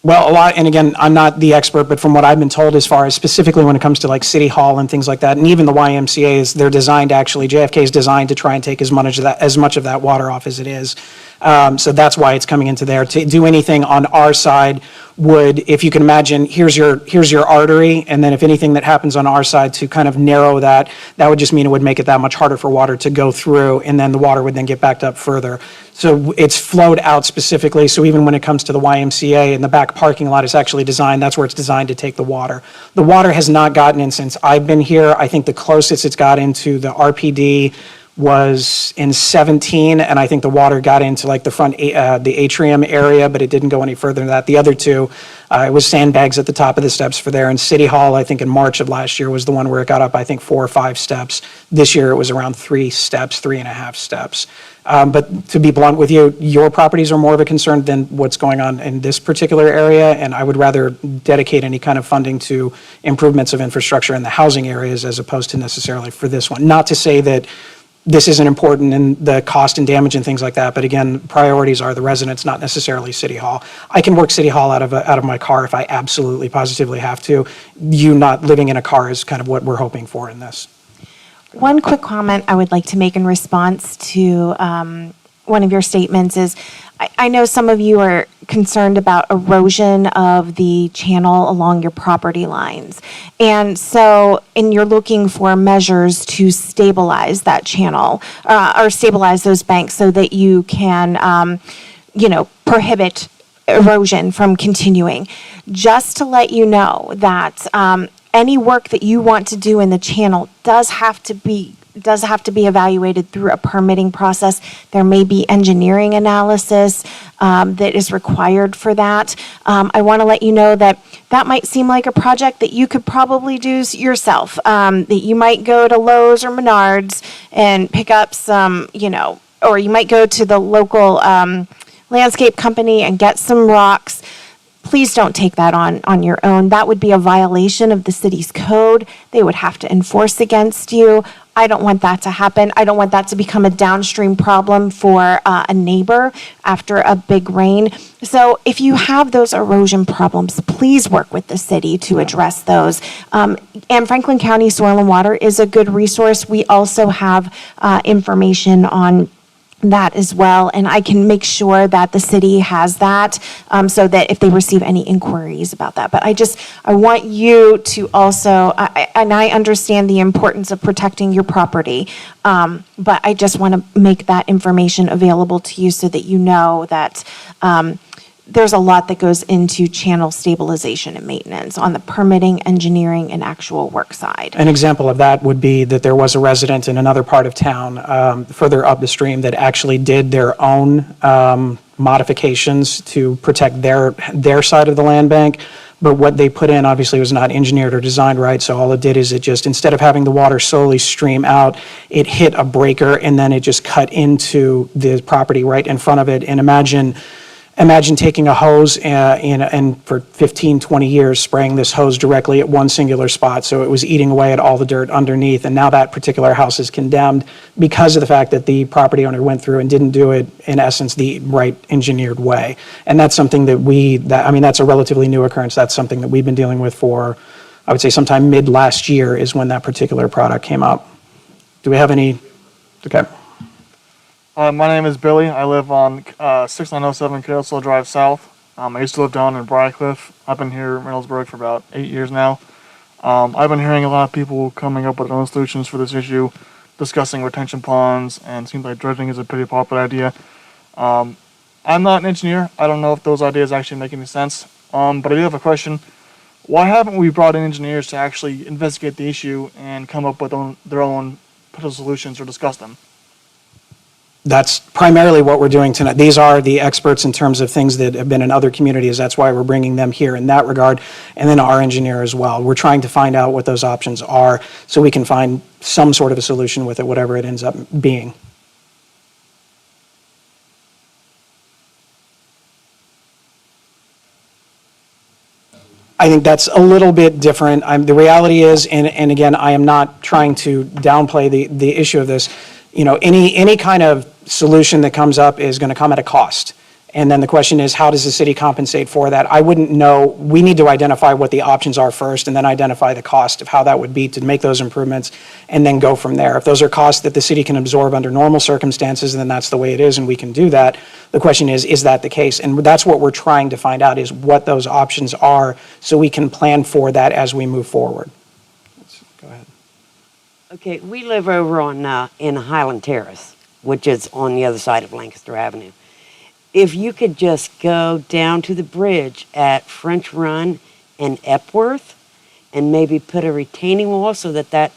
Well, a lot, and again, I'm not the expert, but from what I've been told, as far as specifically when it comes to like City Hall and things like that, and even the YMCA's, they're designed actually, JFK is designed to try and take as much of that water off as it is. So that's why it's coming into there. To do anything on our side would, if you can imagine, here's your artery, and then if anything that happens on our side to kind of narrow that, that would just mean it would make it that much harder for water to go through, and then the water would then get backed up further. So it's flowed out specifically, so even when it comes to the YMCA and the back parking lot is actually designed, that's where it's designed to take the water. The water has not gotten in since I've been here. I think the closest it's got into the RPD was in 17, and I think the water got into like the front, the atrium area, but it didn't go any further than that. The other two, it was sandbags at the top of the steps for there. And City Hall, I think in March of last year was the one where it got up, I think 4 or 5 steps. This year it was around 3 steps, 3.5 steps. But to be blunt with you, your properties are more of a concern than what's going on in this particular area, and I would rather dedicate any kind of funding to improvements of infrastructure in the housing areas as opposed to necessarily for this one. Not to say that this isn't important in the cost and damage and things like that, but again, priorities are the residents, not necessarily City Hall. I can work City Hall out of my car if I absolutely positively have to. You not living in a car is kind of what we're hoping for in this. One quick comment I would like to make in response to one of your statements is, I know some of you are concerned about erosion of the channel along your property lines. And you're looking for measures to stabilize that channel, or stabilize those banks so that you can, prohibit erosion from continuing. Just to let you know that any work that you want to do in the channel does have to be evaluated through a permitting process. There may be engineering analysis that is required for that. I want to let you know that might seem like a project that you could probably do yourself, that you might go to Lowe's or Menards and pick up some, or you might go to the local landscape company and get some rocks. Please don't take that on your own. That would be a violation of the city's code. They would have to enforce against you. I don't want that to happen. I don't want that to become a downstream problem for a neighbor after a big rain. So if you have those erosion problems, please work with the city to address those. And Franklin County Soil and Water is a good resource. We also have information on that as well, and I can make sure that the city has that, so that if they receive any inquiries about that. But I want you to also, and I understand the importance of protecting your property, but I just want to make that information available to you so that you know that there's a lot that goes into channel stabilization and maintenance on the permitting, engineering, and actual work side. An example of that would be that there was a resident in another part of town, further up the stream, that actually did their own modifications to protect their side of the land bank. But what they put in obviously was not engineered or designed right, so all it did is it just, instead of having the water slowly stream out, it hit a breaker and then it just cut into the property right in front of it. And imagine taking a hose and for 15, 20 years spraying this hose directly at one singular spot, so it was eating away at all the dirt underneath, and now that particular house is condemned because of the fact that the property owner went through and didn't do it, in essence, the right engineered way. And that's something that's a relatively new occurrence. That's something that we've been dealing with for, I would say sometime mid last year is when that particular product came up. Do we have any? Okay. My name is Billy. I live on 6907 Carousel Drive South. I used to live down in Briarcliff. I've been here in Reynoldsburg for about 8 years now. I've been hearing a lot of people coming up with their own solutions for this issue, discussing retention ponds, and it seems like dredging is a pretty popular idea. I'm not an engineer. I don't know if those ideas actually make any sense, but I do have a question. Why haven't we brought in engineers to actually investigate the issue and come up with their own potential solutions or discuss them? That's primarily what we're doing tonight. These are the experts in terms of things that have been in other communities. That's why we're bringing them here in that regard, and then our engineer as well. We're trying to find out what those options are so we can find some sort of a solution with it, whatever it ends up being. I think that's a little bit different. The reality is, and again, I am not trying to downplay the issue of this, any kind of solution that comes up is going to come at a cost. And then the question is, how does the city compensate for that? I wouldn't know. We need to identify what the options are first and then identify the cost of how that would be to make those improvements and then go from there. If those are costs that the city can absorb under normal circumstances, then that's the way it is and we can do that. The question is that the case? And that's what we're trying to find out, is what those options are so we can plan for that as we move forward. Go ahead. Okay, we live over on in Highland Terrace, which is on the other side of Lancaster Avenue. If you could just go down to the bridge at French Run and Epworth and maybe put a retaining wall so that that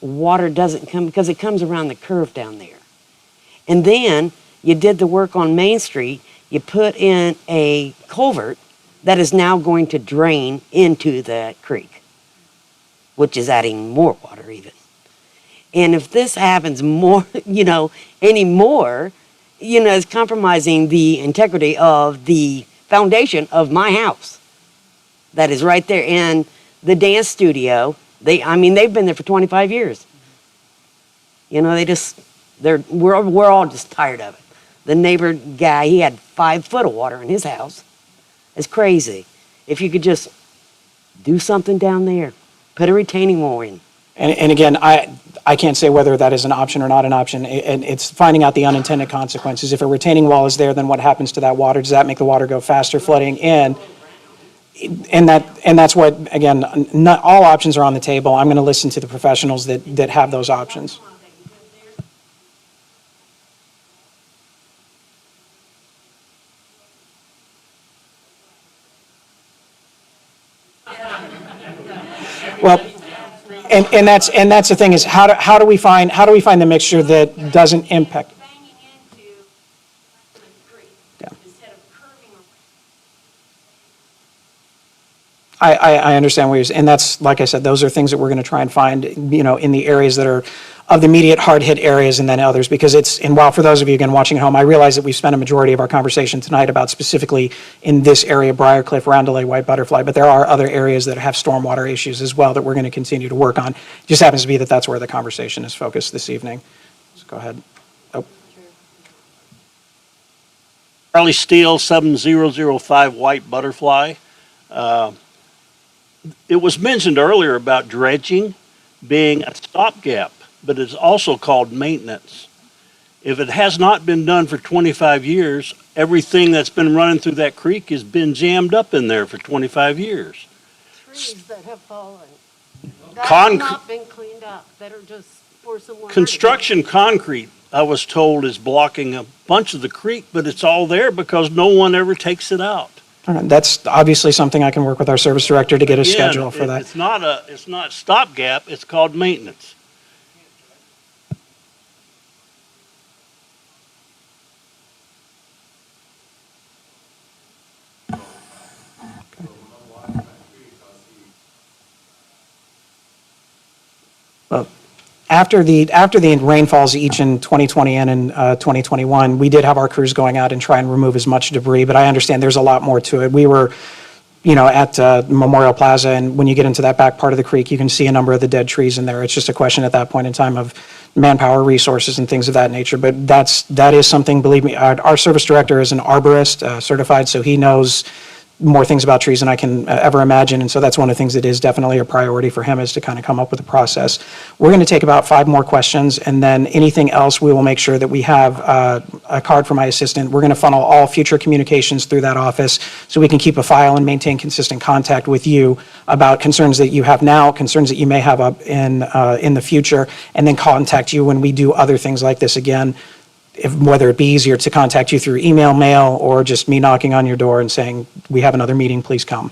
water doesn't come, because it comes around the curve down there. And then you did the work on Main Street, you put in a culvert that is now going to drain into the creek, which is adding more water even. And if this happens more, anymore, it's compromising the integrity of the foundation of my house that is right there. And the dance studio, they've been there for 25 years. We're all just tired of it. The neighbor guy, he had 5 foot of water in his house. It's crazy. If you could just do something down there, put a retaining wall in. And again, I can't say whether that is an option or not an option. And it's finding out the unintended consequences. If a retaining wall is there, then what happens to that water? Does that make the water go faster flooding in? And that's what, again, not all options are on the table. I'm going to listen to the professionals that have those options. Well, and that's the thing, is how do we find the mixture that doesn't impact? I understand what you're saying, and that's, like I said, those are things that we're going to try and find, in the areas that are of the immediate hard-hit areas, and then others, because and while for those of you, again, watching at home, I realize that we've spent a majority of our conversation tonight about specifically in this area, Briarcliff, Roundelay, White Butterfly, but there are other areas that have stormwater issues as well that we're going to continue to work on. It just happens to be that that's where the conversation is focused this evening. So go ahead. Oh. Charlie Steele, 7005 White Butterfly. It was mentioned earlier about dredging being a stopgap, but it's also called maintenance. If it has not been done for 25 years, everything that's been running through that creek has been jammed up in there for 25 years. Trees that have fallen. That have not been cleaned up, that are just for someone. Construction concrete, I was told, is blocking a bunch of the creek, but it's all there because no one ever takes it out. All right, that's obviously something I can work with our service director to get a schedule for that. It's not stopgap, it's called maintenance. Well, after the rainfalls each in 2020 and in 2021, we did have our crews going out and try and remove as much debris, but I understand there's a lot more to it. We were, at Memorial Plaza, and when you get into that back part of the creek, you can see a number of the dead trees in there. It's just a question at that point in time of manpower, resources, and things of that nature. But that is something, believe me, our service director is an arborist, certified, so he knows more things about trees than I can ever imagine. And so that's one of the things that is definitely a priority for him, is to kind of come up with a process. We're going to take about 5 more questions, and then anything else, we will make sure that we have a card for my assistant. We're going to funnel all future communications through that office so we can keep a file and maintain consistent contact with you about concerns that you have now, concerns that you may have up in the future, and then contact you when we do other things like this again. Whether it be easier to contact you through email, mail, or just me knocking on your door and saying, we have another meeting, please come.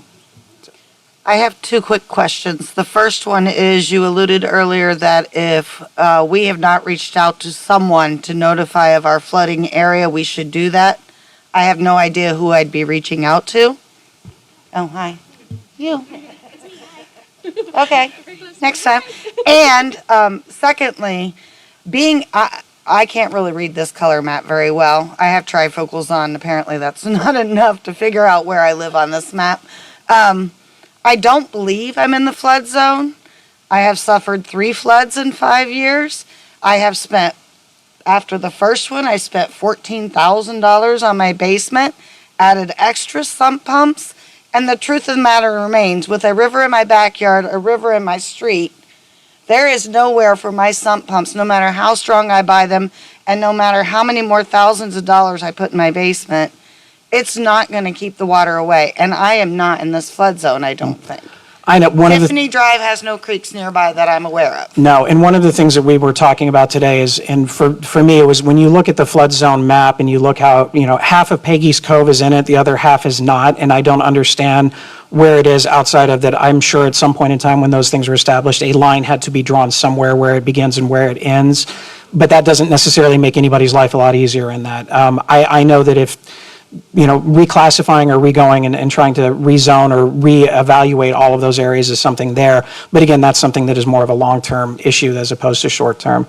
I have 2 quick questions. The first one is, you alluded earlier that if we have not reached out to someone to notify of our flooding area, we should do that. I have no idea who I'd be reaching out to. Oh, hi. You. Okay, next time. And secondly, I can't really read this color map very well. I have trifocals on. Apparently that's not enough to figure out where I live on this map. I don't believe I'm in the flood zone. I have suffered 3 floods in 5 years. I have spent After the first one, I spent $14,000 on my basement, added extra sump pumps, and the truth of the matter remains, with a river in my backyard, a river in my street, there is nowhere for my sump pumps, no matter how strong I buy them, and no matter how many more thousands of dollars I put in my basement, it's not going to keep the water away. And I am not in this flood zone, I don't think. I know one of the Tiffany Drive has no creeks nearby that I'm aware of. No, and one of the things that we were talking about today is, and for me, it was when you look at the flood zone map and you look how, half of Peggy's Cove is in it, the other half is not, and I don't understand where it is outside of that. I'm sure at some point in time when those things were established, a line had to be drawn somewhere where it begins and where it ends, but that doesn't necessarily make anybody's life a lot easier in that. I know that if reclassifying or regoing and trying to rezone or reevaluate all of those areas is something there. But again, that's something that is more of a long-term issue as opposed to short-term.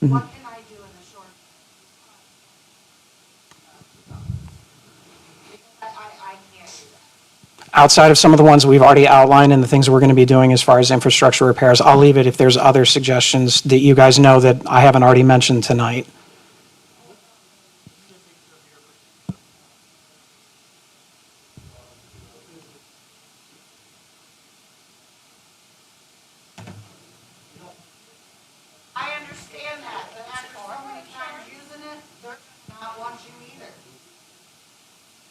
What can I do in the short? I can't do that. Outside of some of the ones we've already outlined and the things that we're going to be doing as far as infrastructure repairs, I'll leave it if there's other suggestions that you guys know that I haven't already mentioned tonight. I understand that, but after so many times using it, they're not watching either.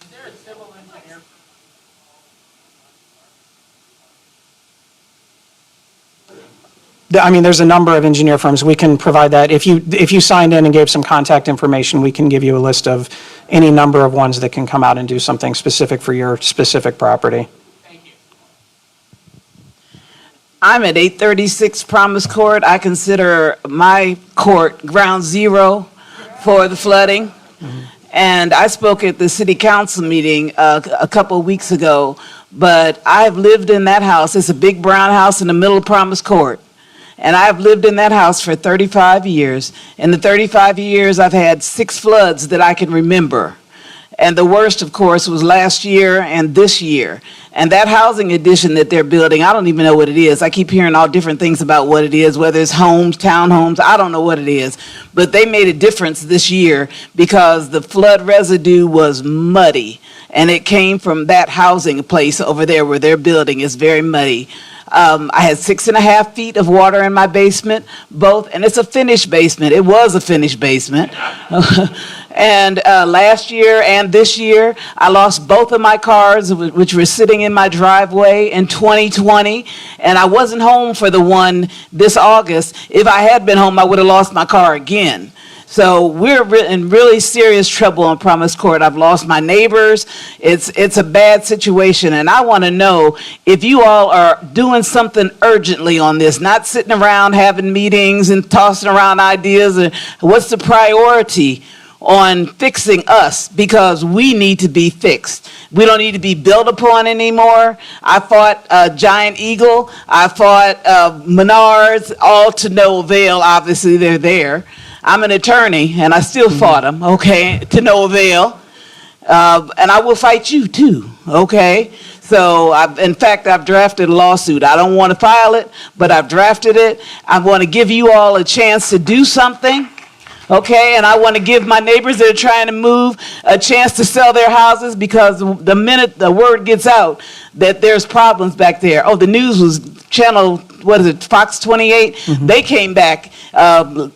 Is there a civil engineer? I mean, there's a number of engineer firms. We can provide that. If you signed in and gave some contact information, we can give you a list of any number of ones that can come out and do something specific for your specific property. I'm at 836 Promise Court. I consider my court ground zero for the flooding. And I spoke at the city council meeting a couple of weeks ago, but I've lived in that house. It's a big brown house in the middle of Promise Court. And I've lived in that house for 35 years. In the 35 years, I've had 6 floods that I can remember. And the worst, of course, was last year and this year. And that housing addition that they're building, I don't even know what it is. I keep hearing all different things about what it is, whether it's homes, townhomes, I don't know what it is. But they made a difference this year because the flood residue was muddy. And it came from that housing place over there where they're building. It's very muddy. I had 6.5 feet of water in my basement, and it's a finished basement. It was a finished basement. And last year and this year, I lost both of my cars, which were sitting in my driveway in 2020, and I wasn't home for the one this August. If I had been home, I would have lost my car again. So we're in really serious trouble on Promise Court. I've lost my neighbors. It's a bad situation, and I want to know if you all are doing something urgently on this, not sitting around having meetings and tossing around ideas. And what's the priority on fixing us, because we need to be fixed. We don't need to be built upon anymore. I fought Giant Eagle. I fought Menards, all to no avail. Obviously, they're there. I'm an attorney, and I still fought them, okay, to no avail. And I will fight you, too, okay? So, in fact, I've drafted a lawsuit. I don't want to file it, but I've drafted it. I want to give you all a chance to do something. Okay, and I want to give my neighbors that are trying to move a chance to sell their houses, because the minute the word gets out that there's problems back there. Oh, the news was channel, what is it, Fox 28? They came back in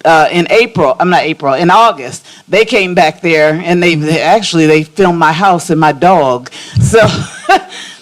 August. They came back there, and they filmed my house and my dog. So,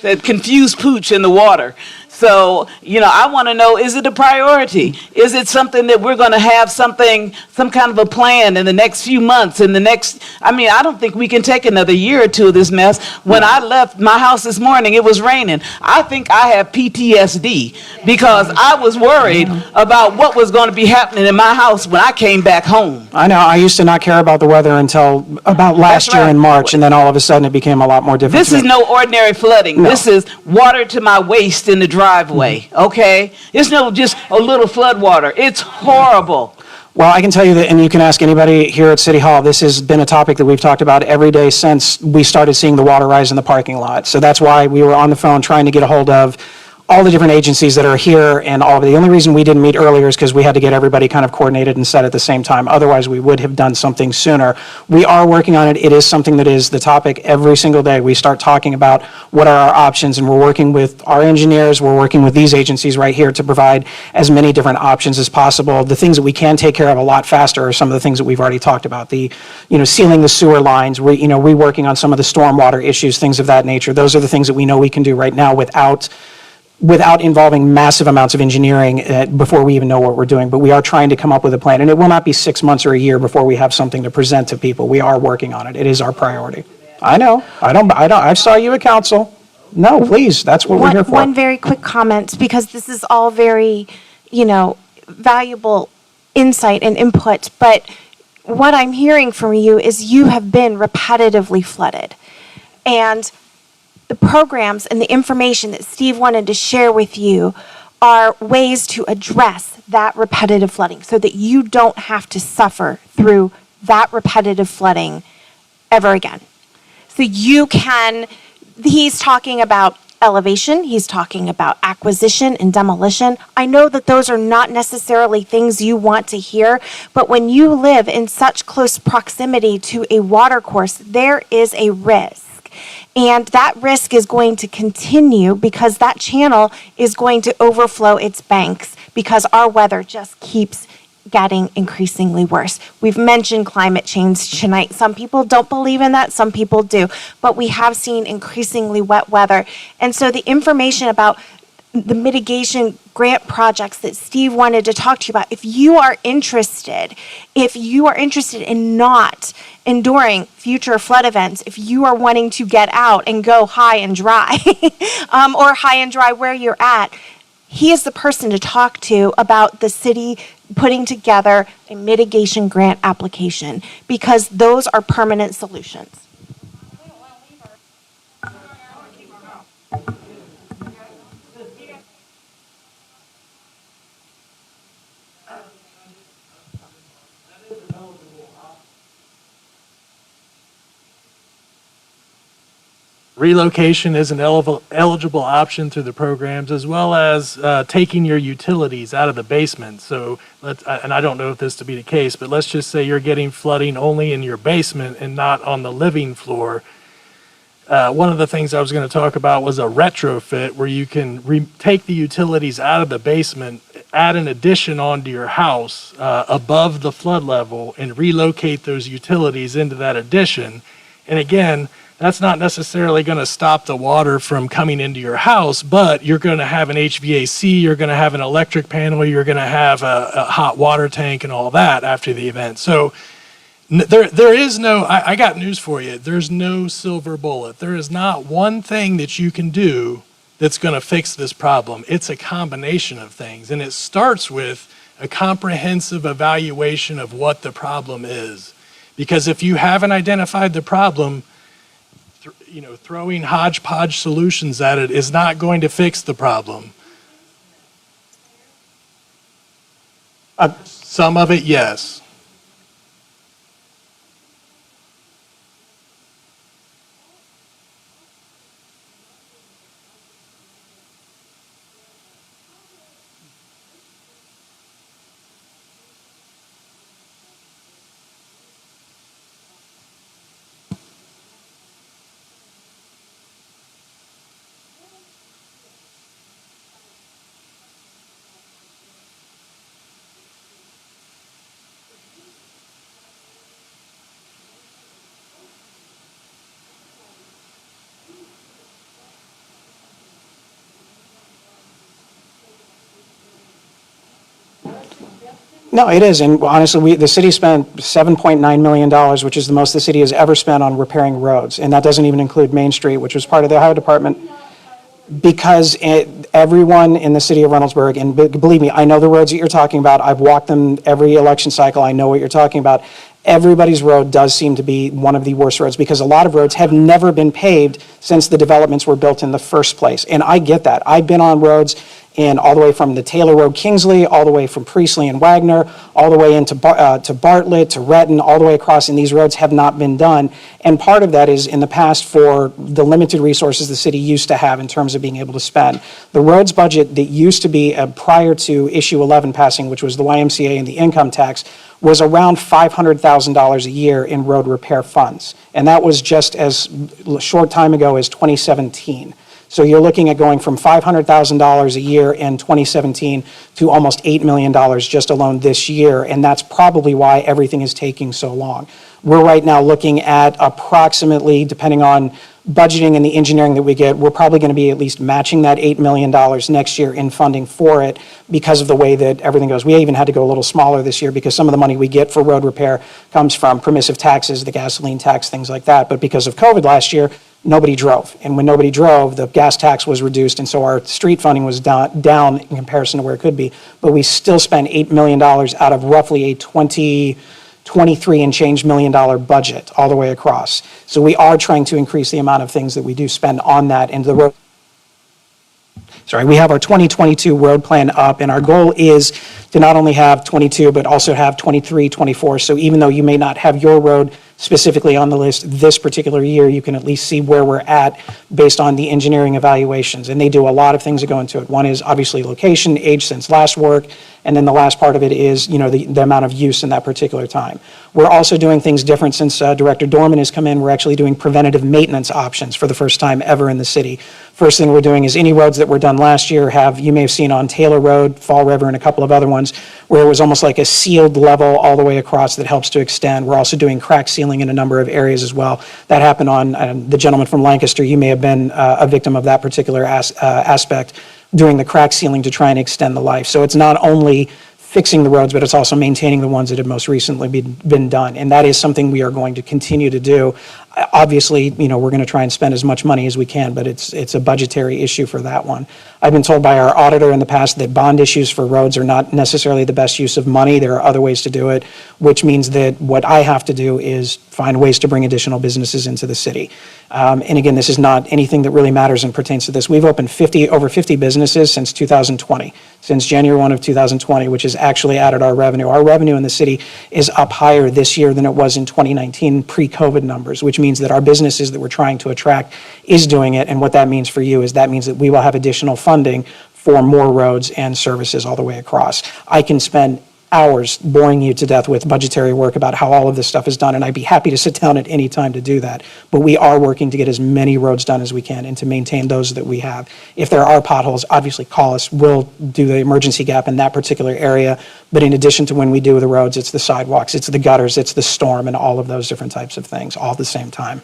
that confused pooch in the water. So, I want to know, is it a priority? Is it something that we're going to have some kind of a plan in the next few months, I don't think we can take another year or two of this mess. When I left my house this morning, it was raining. I think I have PTSD because I was worried about what was going to be happening in my house when I came back home. I know, I used to not care about the weather until about last year in March, and then all of a sudden it became a lot more difficult. This is no ordinary flooding. No. This is water to my waist in the driveway, okay? It's no just a little flood water. It's horrible. Well, I can tell you that, and you can ask anybody here at City Hall, this has been a topic that we've talked about every day since we started seeing the water rise in the parking lot. So that's why we were on the phone trying to get a hold of all the different agencies that are here and all of it. The only reason we didn't meet earlier is because we had to get everybody kind of coordinated and set at the same time. Otherwise, we would have done something sooner. We are working on it. It is something that is the topic every single day. We start talking about what are our options, and we're working with our engineers, we're working with these agencies right here to provide as many different options as possible. The things that we can take care of a lot faster are some of the things that we've already talked about. The, sealing the sewer lines, reworking on some of the stormwater issues, things of that nature. Those are the things that we know we can do right now without involving massive amounts of engineering before we even know what we're doing. But we are trying to come up with a plan, and it will not be 6 months or a year before we have something to present to people. We are working on it. It is our priority. I know. I saw you at council. No, please, that's what we're here for. One very quick comment, because this is all very, valuable insight and input, but what I'm hearing from you is you have been repetitively flooded. And the programs and the information that Steve wanted to share with you are ways to address that repetitive flooding so that you don't have to suffer through that repetitive flooding ever again. So he's talking about elevation, he's talking about acquisition and demolition. I know that those are not necessarily things you want to hear, but when you live in such close proximity to a water course, there is a risk. And that risk is going to continue because that channel is going to overflow its banks because our weather just keeps getting increasingly worse. We've mentioned climate change tonight. Some people don't believe in that, some people do, but we have seen increasingly wet weather. And so the information about the mitigation grant projects that Steve wanted to talk to you about, if you are interested in not enduring future flood events, if you are wanting to get out and go high and dry, or high and dry where you're at, he is the person to talk to about the city putting together a mitigation grant application, because those are permanent solutions. Relocation is an eligible option through the programs, as well as taking your utilities out of the basement. So, and I don't know if this to be the case, but let's just say you're getting flooding only in your basement and not on the living floor. One of the things I was going to talk about was a retrofit where you can take the utilities out of the basement, add an addition onto your house above the flood level, and relocate those utilities into that addition. And again, that's not necessarily going to stop the water from coming into your house, but you're going to have an HVAC, you're going to have an electric panel, you're going to have a hot water tank and all that after the event. So there is no, I got news for you, there's no silver bullet. There is not one thing that you can do that's going to fix this problem. It's a combination of things, and it starts with a comprehensive evaluation of what the problem is. Because if you haven't identified the problem, throwing hodgepodge solutions at it is not going to fix the problem. Some of it, yes. No, it is, and honestly, the city spent $7.9 million, which is the most the city has ever spent on repairing roads, and that doesn't even include Main Street, which was part of the Ohio Department, because everyone in the city of Reynoldsburg, and believe me, I know the roads that you're talking about, I've walked them every election cycle, I know what you're talking about. Everybody's road does seem to be one of the worst roads, because a lot of roads have never been paved since the developments were built in the first place, and I get that. I've been on roads all the way from the Taylor Road Kingsley, all the way from Priestley and Wagner, all the way into to Bartlett, to Retton, all the way across, and these roads have not been done. And part of that is in the past for the limited resources the city used to have in terms of being able to spend. The roads budget that used to be prior to issue 11 passing, which was the YMCA and the income tax, was around $500,000 a year in road repair funds. And that was just as short time ago as 2017. So you're looking at going from $500,000 a year in 2017 to almost $8 million just alone this year, and that's probably why everything is taking so long. We're right now looking at approximately, depending on budgeting and the engineering that we get, we're probably going to be at least matching that $8 million next year in funding for it because of the way that everything goes. We even had to go a little smaller this year because some of the money we get for road repair comes from permissive taxes, the gasoline tax, things like that. But because of COVID last year, nobody drove. And when nobody drove, the gas tax was reduced, and so our street funding was down in comparison to where it could be. But we still spent $8 million out of roughly a 23 and change $million budget all the way across. So we are trying to increase the amount of things that we do spend on that, and the road. Sorry, we have our 2022 road plan up, and our goal is to not only have 22, but also have 23, 24. So even though you may not have your road specifically on the list this particular year, you can at least see where we're at based on the engineering evaluations. And they do a lot of things that go into it. One is obviously location, age since last work, and then the last part of it is, the amount of use in that particular time. We're also doing things different since Director Dorman has come in. We're actually doing preventative maintenance options for the first time ever in the city. First thing we're doing is any roads that were done last year you may have seen on Taylor Road, Fall River, and a couple of other ones, where it was almost like a sealed level all the way across that helps to extend. We're also doing crack sealing in a number of areas as well. That happened on the gentleman from Lancaster. You may have been a victim of that particular aspect, doing the crack sealing to try and extend the life. So it's not only fixing the roads, but it's also maintaining the ones that have most recently been done. And that is something we are going to continue to do. Obviously, we're going to try and spend as much money as we can, but it's a budgetary issue for that one. I've been told by our auditor in the past that bond issues for roads are not necessarily the best use of money. There are other ways to do it, which means that what I have to do is find ways to bring additional businesses into the city. And again, this is not anything that really matters and pertains to this. We've opened over 50 businesses since 2020, since January 1 of 2020, which has actually added our revenue. Our revenue in the city is up higher this year than it was in 2019 pre-COVID numbers, which means that our businesses that we're trying to attract is doing it. And what that means for you is that means that we will have additional funding for more roads and services all the way across. I can spend hours boring you to death with budgetary work about how all of this stuff is done, and I'd be happy to sit down at any time to do that. But we are working to get as many roads done as we can and to maintain those that we have. If there are potholes, obviously call us. We'll do the emergency gap in that particular area. But in addition to when we do the roads, it's the sidewalks, it's the gutters, it's the storm, and all of those different types of things all at the same time.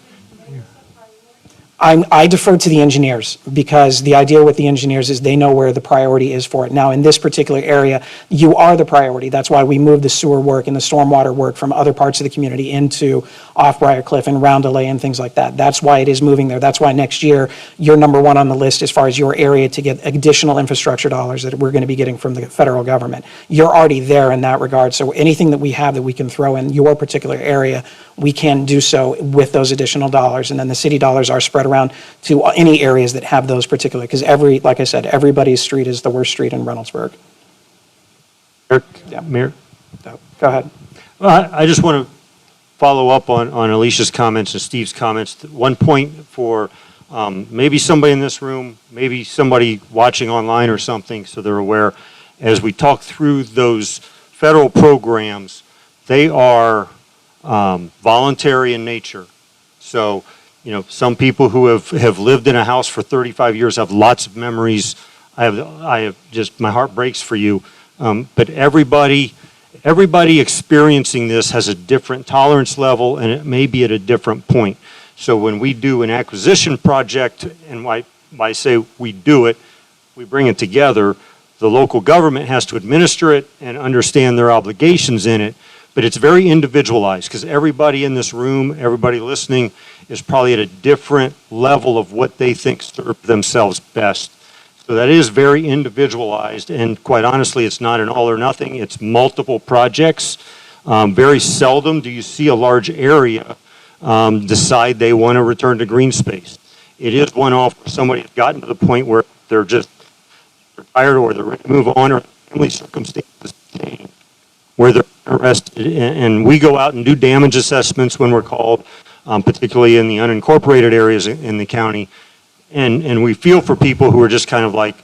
I defer to the engineers because the idea with the engineers is they know where the priority is for it. Now, in this particular area, you are the priority. That's why we moved the sewer work and the stormwater work from other parts of the community into off Briarcliff and Roundelay and things like that. That's why it is moving there. That's why next year you're number one on the list as far as your area to get additional infrastructure dollars that we're going to be getting from the federal government. You're already there in that regard. So anything that we have that we can throw in your particular area, we can do so with those additional dollars. And then the city dollars are spread around to any areas that have those particular, because like I said, everybody's street is the worst street in Reynoldsburg. Yeah. Mayor? So, go ahead. Well, I just want to follow up on Alicia's comments and Steve's comments. One point for maybe somebody in this room, maybe somebody watching online or something, so they're aware, as we talk through those federal programs, they are voluntary in nature. So, some people who have lived in a house for 35 years have lots of memories. I have just, my heart breaks for you. But everybody experiencing this has a different tolerance level, and it may be at a different point. So when we do an acquisition project, and when I say we do it, we bring it together, the local government has to administer it and understand their obligations in it. But it's very individualized because everybody in this room, everybody listening, is probably at a different level of what they think serves themselves best. So that is very individualized, and quite honestly, it's not an all or nothing. It's multiple projects. Very seldom do you see a large area decide they want to return to green space. It is one-off where somebody has gotten to the point where they're just retired or they're ready to move on or family circumstances change, where they're interested, and we go out and do damage assessments when we're called, particularly in the unincorporated areas in the county, and we feel for people who are just kind of like,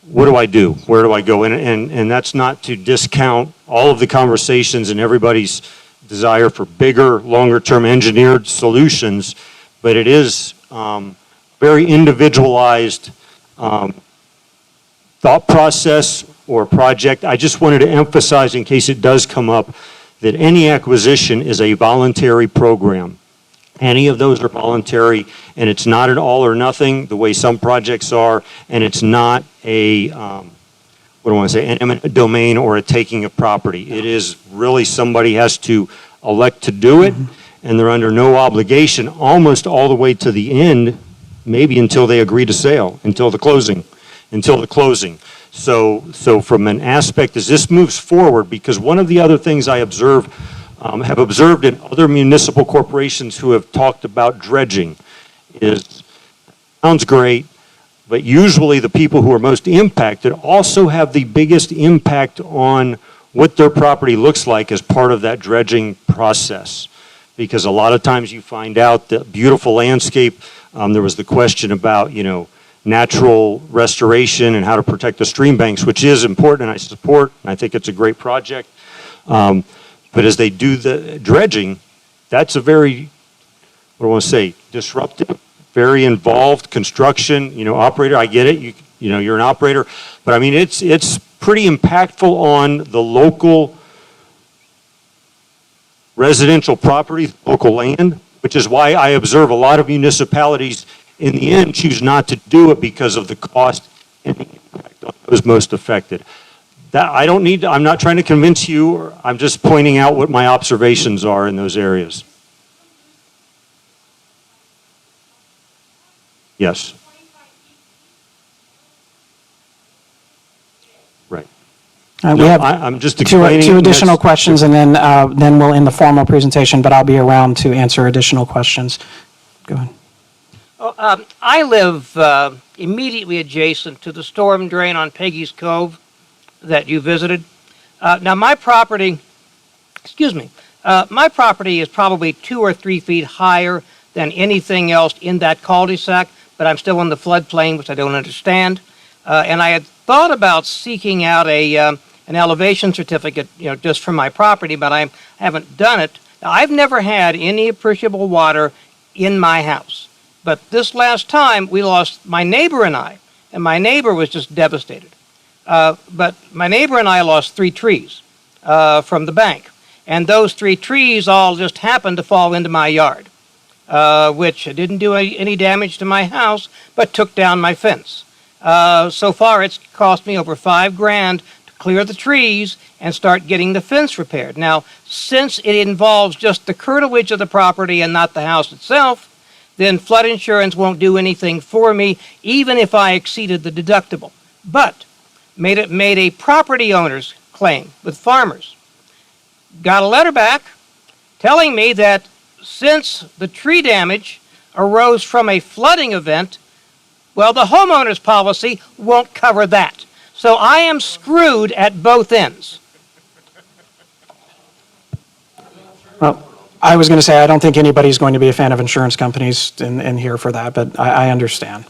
what do I do? Where do I go? And that's not to discount all of the conversations and everybody's desire for bigger, longer-term engineered solutions, but it is very individualized thought process or project. I just wanted to emphasize, in case it does come up, that any acquisition is a voluntary program. Any of those are voluntary, and it's not an all or nothing the way some projects are, and it's not a, what do I want to say, an eminent domain or a taking of property. It is really somebody has to elect to do it, and they're under no obligation almost all the way to the end, maybe until they agree to sale, until the closing. So from an aspect, as this moves forward, because one of the other things I have observed in other municipal corporations who have talked about dredging is, sounds great, but usually the people who are most impacted also have the biggest impact on what their property looks like as part of that dredging process. Because a lot of times you find out that beautiful landscape, there was the question about, natural restoration and how to protect the stream banks, which is important and I support, and I think it's a great project. But as they do the dredging, that's a very, what do I want to say, disruptive, very involved construction, operator. I get it, you're an operator, but I mean, it's pretty impactful on the local residential property, local land, which is why I observe a lot of municipalities in the end choose not to do it because of the cost and the impact on those most affected. I'm not trying to convince you, I'm just pointing out what my observations are in those areas. Yes. Right. We have I'm just explaining. Two additional questions, and then we'll end the formal presentation, but I'll be around to answer additional questions. Go ahead. I live immediately adjacent to the storm drain on Peggy's Cove that you visited. Now my property is probably 2 or 3 feet higher than anything else in that cul-de-sac, but I'm still in the floodplain, which I don't understand. And I had thought about seeking out an elevation certificate, just for my property, but I haven't done it. Now, I've never had any appreciable water in my house. But this last time, we lost my neighbor and my neighbor was just devastated. But my neighbor and I lost 3 trees from the bank. And those 3 trees all just happened to fall into my yard, which didn't do any damage to my house, but took down my fence. So far, it's cost me over $5,000 to clear the trees and start getting the fence repaired. Now, since it involves just the curtilage of the property and not the house itself, then flood insurance won't do anything for me, even if I exceeded the deductible. But made a property owner's claim with farmers. Got a letter back telling me that since the tree damage arose from a flooding event, well, the homeowner's policy won't cover that. So I am screwed at both ends. Well, I was going to say, I don't think anybody's going to be a fan of insurance companies in here for that, but I understand.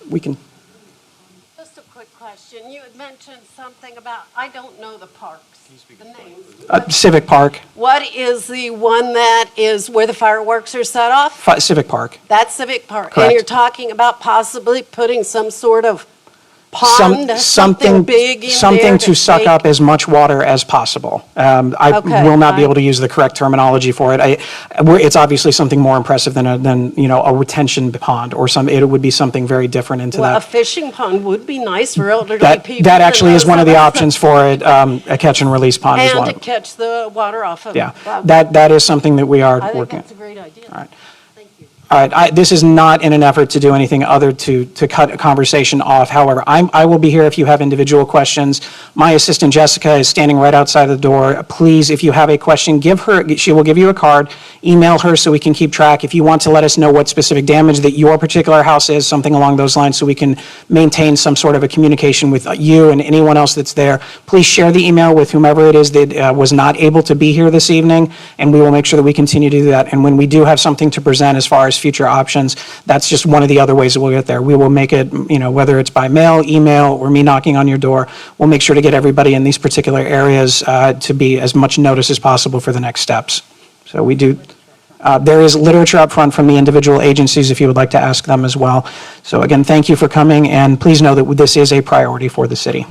We can. Just a quick question. You had mentioned something about, I don't know the parks, the names. Civic Park. What is the one that is where the fireworks are set off? Civic Park. That's Civic Park. Correct. And you're talking about possibly putting some sort of pond, something big in something there to suck up as much water as possible. I Okay, will not be fine. able to use the correct terminology for it. It's obviously something more impressive than a retention pond or it would be something very different into Well, a that. fishing pond would be nice for elderly people. That actually is and one of those the us. options for it. A catch and release pond is And one to of them. catch the water off of. Yeah, that is something that we are I think working. that's a great idea. All right. Thank you. All right, this is not in an effort to do anything other to cut a conversation off. However, I will be here if you have individual questions. My assistant Jessica is standing right outside the door. Please, if you have a question, she will give you a card, email her so we can keep track. If you want to let us know what specific damage that your particular house is, something along those lines, so we can maintain some sort of a communication with you and anyone else that's there, please share the email with whomever it is that was not able to be here this evening, and we will make sure that we continue to do that. And when we do have something to present as far as future options, that's just one of the other ways that we'll get there. We will make it, whether it's by mail, email, or me knocking on your door, we'll make sure to get everybody in these particular areas to be as much notice as possible for the next steps. So we do, there is literature up front from the individual agencies if you would like to ask them as well. So again, thank you for coming, and please know that this is a priority for the city.